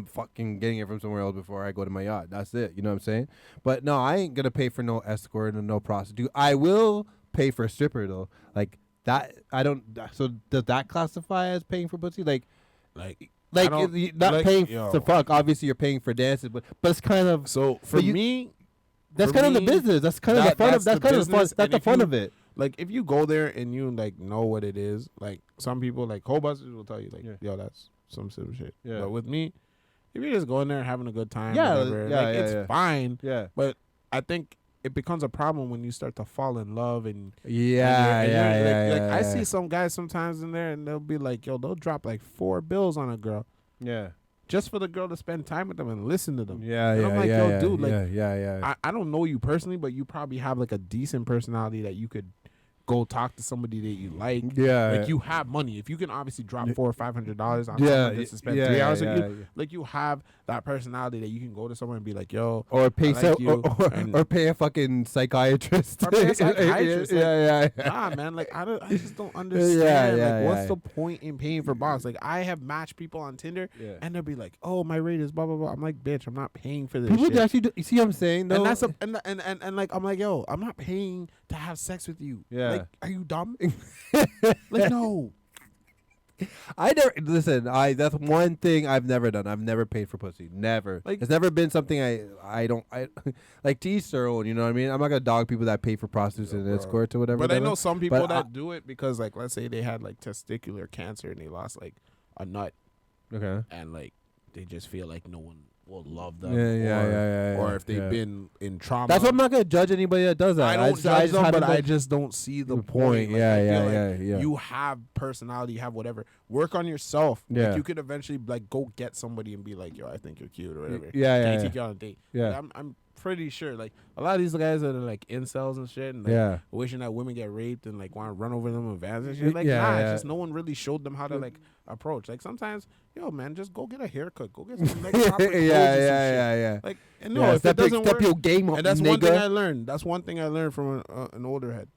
fucking getting it from somewhere else before I go to my yacht. That's it. You know what I'm saying? But no, I ain't gonna pay for no escort and no prostitute. I will pay for a stripper though. Like that. I don't. So does that classify as paying for pussy? Like I you're don't- not like, paying yo. to fuck. Obviously, you're paying for dances, but it's kind of So for But you- me, that's for kind of the me, business. That's kind of the fun of. that's That's the kind of the fun. business, That's and the if fun you- of it. like if you go there and you like know what it is, like some people like whole buses will tell you like, Yeah. yo, that's some silly shit. Yeah. But with me, if you're just going there and having a good time, Yeah, whatever, yeah, like, yeah, it's yeah. fine. Yeah. But I think it becomes a problem when you start to fall in love and Yeah. and Yeah. like, I see some guys sometimes in there and they'll be like, yo, they'll drop like 4 bills on a girl Yeah. just for the girl to spend time with them and listen to them. Yeah. And Yeah. I'm like, yeah, yo, yeah, dude, like, yeah. I don't know you personally, but you probably have like a decent personality that you could go talk to somebody that you like. Yeah. Like you have money. If you can obviously drop $400 or $500 on Yeah, someone just to spend yeah, 3 hours yeah, with you, yeah. like you have that personality that you can go to someone and be like, yo, Or pay I like you, or pay a fucking psychiatrist. Or pay a psychiatrist, like, yeah. nah, man, like I just don't understand. Like, what's the point in paying for box? Like I have matched people on Tinder, Yeah. and they'll be like, oh, my rate is blah blah blah. I'm like, bitch, I'm not paying for this People shit. actually do, you see what I'm saying? And though? that's and like I'm like, yo, I'm not paying to have sex with you. Yeah. Like, are you dumb? Like, no. I never listen. That's one thing I've never done. I've never paid for pussy. Never. Like- It's never been something I don't like to each their own. You know what I mean? I'm not gonna dog people that pay for prostitutes and bro. escorts or whatever. But I whatever. know some people But that do it because, like, let's say they had like testicular cancer and they lost like a nut, Okay. and like they just feel like no one will love them. Yeah. Or if they've yeah. been in trauma. That's why I'm not gonna judge anybody that does that. I don't judge them, haven't but I done- just don't see the The point. point. Like, Yeah, I feel yeah, like yeah. You have personality, you have whatever. Work on yourself. Yeah. Like, you could eventually like go get somebody and be like, yo, I think you're cute or whatever. yeah, Can I yeah, take you on a date? Yeah. Like, I'm pretty sure. Like a lot of these guys that are like incels and shit, and like, Yeah. wishing that women get raped and like want to run over them in vans and shit. Like, Yeah, nah, yeah. it's just no one really showed them how to like approach. Like sometimes, yo, man, just go get a haircut. Go get some like proper clothes or some shit. yeah. Like, and no, Yeah, if step it doesn't step work, your game up, and that's one thing I nigga. learned. That's one thing I learned from an older head.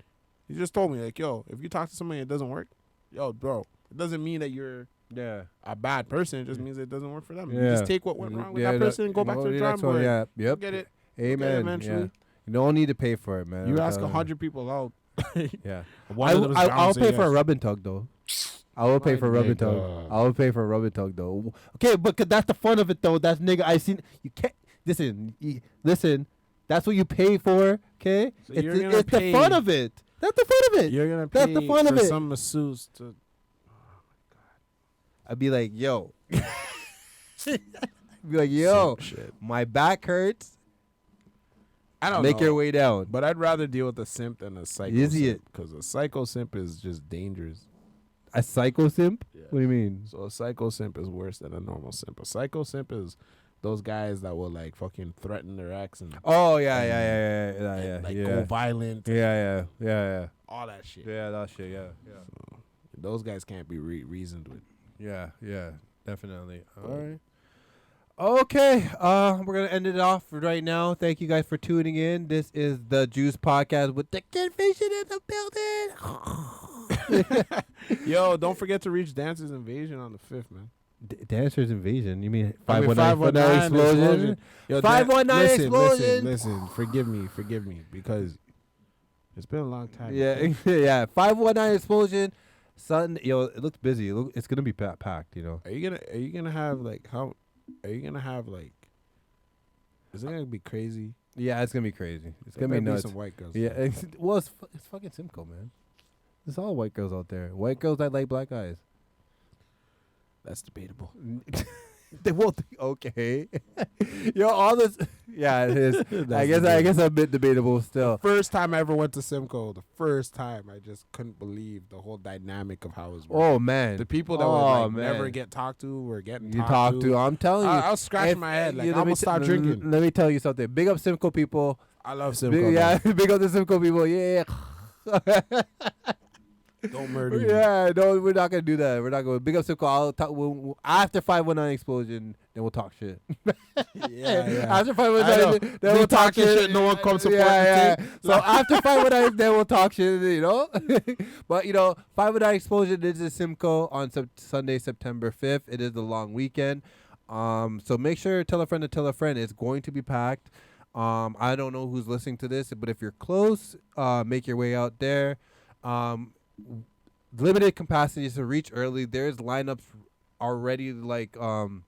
He just told me like, yo, if you talk to somebody and it doesn't work, yo, bro, It doesn't mean that you're Yeah. a bad person. It just means it doesn't work for them. You Yeah. just take what went wrong with that person and go back to the drawing board. Yeah. Yep. Get it. Amen. eventually. Yeah. You don't need to pay for it, man. You I'm ask telling 100 people out. Yeah. One of them is bound I'll to pay say for a yes. rub and tug though. I will pay My for a rub and tug. nigga. I will pay for a rub and tug though. Okay, but 'cause that's the fun of it though. That's nigga. I seen you can't listen. That's what you pay for. Okay, So it's you're the, gonna it's the pay- fun of it. That's the fun of it. You're gonna That's pay the fun of for it. some masseuse to. I'd be like, yo. Be like, yo, Simp shit. my back hurts. I don't Make know. your way down. But I'd rather deal with a simp than a psycho Is he simp because a psycho simp is just dangerous. A psycho simp? Yeah. What do you mean? So a psycho simp is worse than a normal simp. A psycho simp is those guys that will like fucking threaten their ex and Oh yeah. like yeah. go violent, Yeah. all that shit. Yeah, that shit. Yeah. So those guys can't be reasoned with. Yeah, definitely. All right. Okay, we're gonna end it off right now. Thank you guys for tuning in. This is the Juice Podcast with the Kid Vision in the building. Yo, don't forget to reach Dancers Invasion on the 5th, man. Dancers Invasion. You mean I mean, 519 explosion? Yo, 519 explosion. Listen, forgive me, because it's been a long time. Yeah, yeah. 519 explosion. Sun. Yo, it looks busy. It's gonna be packed. You know. Are you gonna have like how? Are you gonna have like? Is it gonna be crazy? Yeah, it's gonna be crazy. It's There gonna be better nuts. Some white girls. Yeah, it's fucking Simcoe, man. There's all white girls out there. White girls that like black guys. That's debatable. They won't. Okay. Yo, all this. Yeah, it is. I That's guess a bit debatable still. First time I ever went to Simcoe, the first time I just couldn't believe the whole dynamic of how it was. Oh man, The people that would like never get talked to were getting you talk to. I'm telling you, I was scratching my head like I'm gonna stop drinking. Let me tell you something. Big up Simcoe people. I love Simcoe. Yeah, big up the Simcoe people. Yeah. Don't murder me. Yeah, no, we're not gonna do that. We're not gonna big up Simcoe. I'll talk after 519 explosion. Then we'll talk shit. Yeah. After I know. 519, then We we'll talk talking shit, no one comes support the team. So after 519, then we'll talk shit. You know, but 519 explosion is in Simcoe on Sunday, September 5th. It is the long weekend. So make sure tell a friend to tell a friend. It's going to be packed. I don't know who's listening to this, but if you're close, make your way out there. Limited capacity, so reach early. There's lineups already on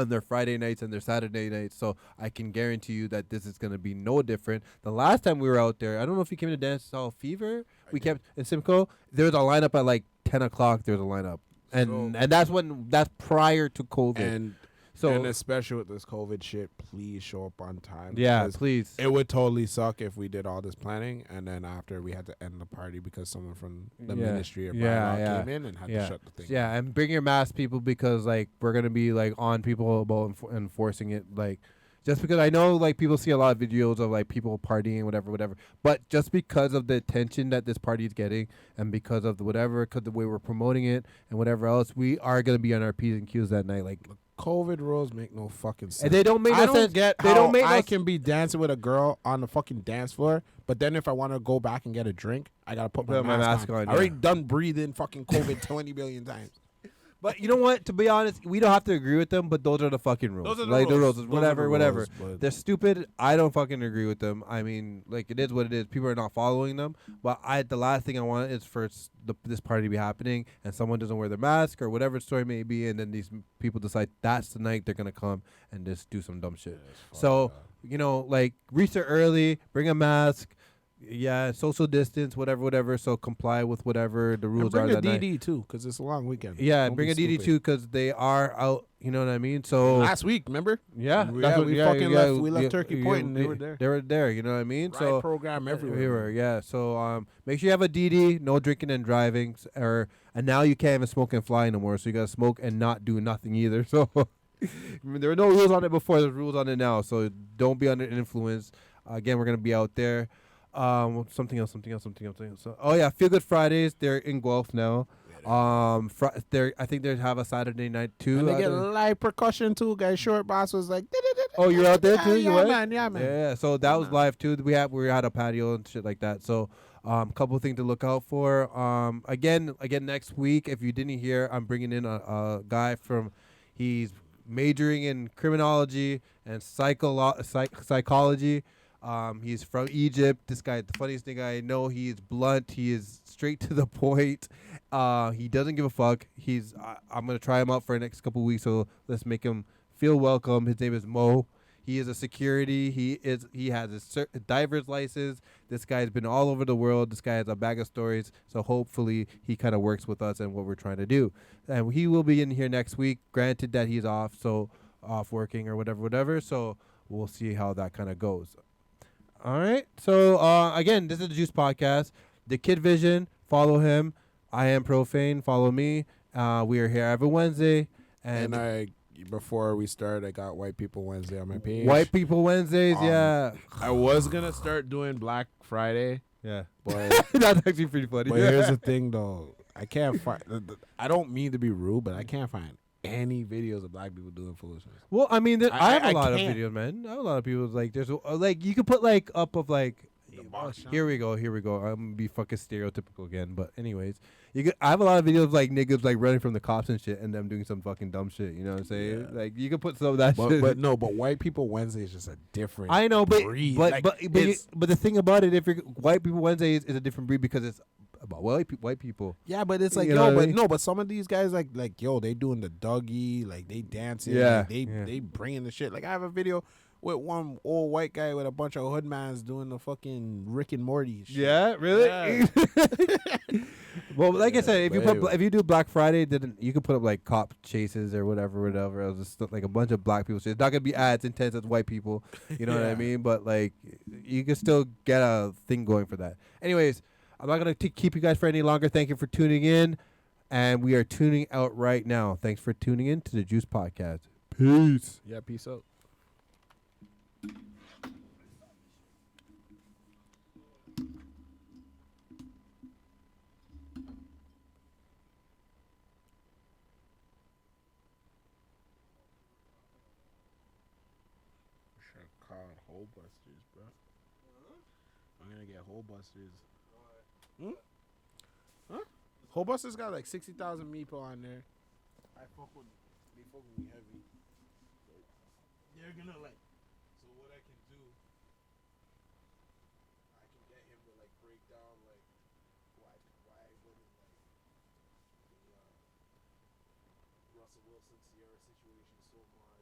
their Friday nights and their Saturday nights, so I can guarantee you that this is going to be no different. The last time we were out there, I don't know if you came to Dance Hall Fever. We kept in Simcoe. There was a lineup at like 10 o'clock. There was a lineup, and that's prior to COVID. And especially with this COVID shit, please show up on time. Yeah, because please. It would totally suck if we did all this planning and then after we had to end the party because someone from the ministry or bylaw came in and had to shut the thing. Yeah, and bring your mask, people, because like we're gonna be like on people about enforcing it. Like, just because I know like people see a lot of videos of like people partying, whatever. But just because of the attention that this party is getting, and because of because the way we're promoting it and whatever else, we are gonna be on our P's and Q's that night. Like, COVID rules make no fucking sense. and they don't make no I sense. don't get They how don't make I can be dancing with a girl on the fucking dance floor, but then if I want to go back and get a drink, I gotta put my mask on. I already done breathing fucking COVID 20 billion times. But you know what? To be honest, we don't have to agree with them, but those are the fucking rules. Those are the like rules. the rules. Those are Whatever. the rules, but- They're stupid. I don't fucking agree with them. I mean, like, it is what it is. People are not following them. But the last thing I want is for this party to be happening and someone doesn't wear their mask or whatever the story may be, and then these people decide that's the night they're gonna come and just do some dumb shit. So like, reach there early, bring a mask. Yeah, social distance, whatever. So comply with whatever the rules are. Bring a that DD too, because it's a long weekend. Yeah, Don't bring be a DD stupid. too, because they are out. You know what I mean? So Last week, remember? yeah, we that's what- left. We left yeah, Turkey Point, and they were there. They were there. You know what I mean? Ride So program everywhere. we were, yeah. So make sure you have a DD. No drinking and driving. And now you can't even smoke and fly anymore. So you gotta smoke and not do nothing either. So I mean, there were no rules on it before. There's rules on it now. So don't be under influence. Again, we're gonna be out there. Something else. So, oh yeah, Feel Good Fridays. They're in Guelph now. I think they have a Saturday night too. And they get live percussion too, guys. Short Boss was like, Oh, you're out there too? You Yeah, went? man. Yeah, man. Yeah, so that was live too. We had a patio and shit like that. So Couple things to look out for. Again, next week, if you didn't hear, I'm bringing in a guy from. He's majoring in criminology and psychology. He's from Egypt. This guy, the funniest thing I know, he is blunt. He is straight to the point. He doesn't give a fuck. I'm gonna try him out for the next couple weeks. So let's make him feel welcome. His name is Mo. He is a security. He has a diver's license. This guy's been all over the world. This guy has a bag of stories. So hopefully he kind of works with us and what we're trying to do. And he will be in here next week. Granted that he's off working or whatever. So we'll see how that kind of goes. All right. So again, this is the Juice Podcast. The Kid Vision. Follow him. I am Profane. Follow me. We are here every Wednesday. And before we start, I got White People Wednesday on my page. White People Wednesdays, yeah. I was gonna start doing Black Friday, Yeah. but That's actually pretty funny. but here's the thing though, I can't find. I don't mean to be rude, but I can't find any videos of black people doing foolishness. Well, I mean, I have a lot of can't. videos, man. I have a lot of people like there's like you could put like up of like. Here we go. I'm gonna be fucking stereotypical again, but anyways, I have a lot of videos of like niggas like running from the cops and shit, and them doing some fucking dumb shit. You know what I'm saying? Yeah. Like you could put some of that But, shit. but White People Wednesday is just a different. I know, but breed. but Like, but it's- but the thing about it, if you're White People Wednesday is a different breed because it's about white people. yeah, but it's like You know what I mean? but some of these guys like yo, they doing the Dougie, like they dancing, Yeah, like, they bringing the shit. Like I have a video with one old white guy with a bunch of hoodmans doing the fucking Rick and Morty shit. Yeah, really? Yeah. Well, like I said, But anyway. if you do Black Friday, then you could put up like cop chases or whatever. It was just like a bunch of black people shit. It's not gonna be as intense as white people. You know what I Yeah. mean? But like, you can still get a thing going for that. Anyways, I'm not gonna keep you guys for any longer. Thank you for tuning in, and we are tuning out right now. Thanks for tuning in to the Juice Podcast. Peace. Yeah, peace out. Should have called Hole Busters, bro. I'm gonna get Hole Busters. Huh? Hole Busters got like 60,000 meeple on there. I fuck with they fuck with me heavy. Like, they're gonna like. So what I can do, I can get him to like break down like why wouldn't like the Russell Wilson Sierra situation so much.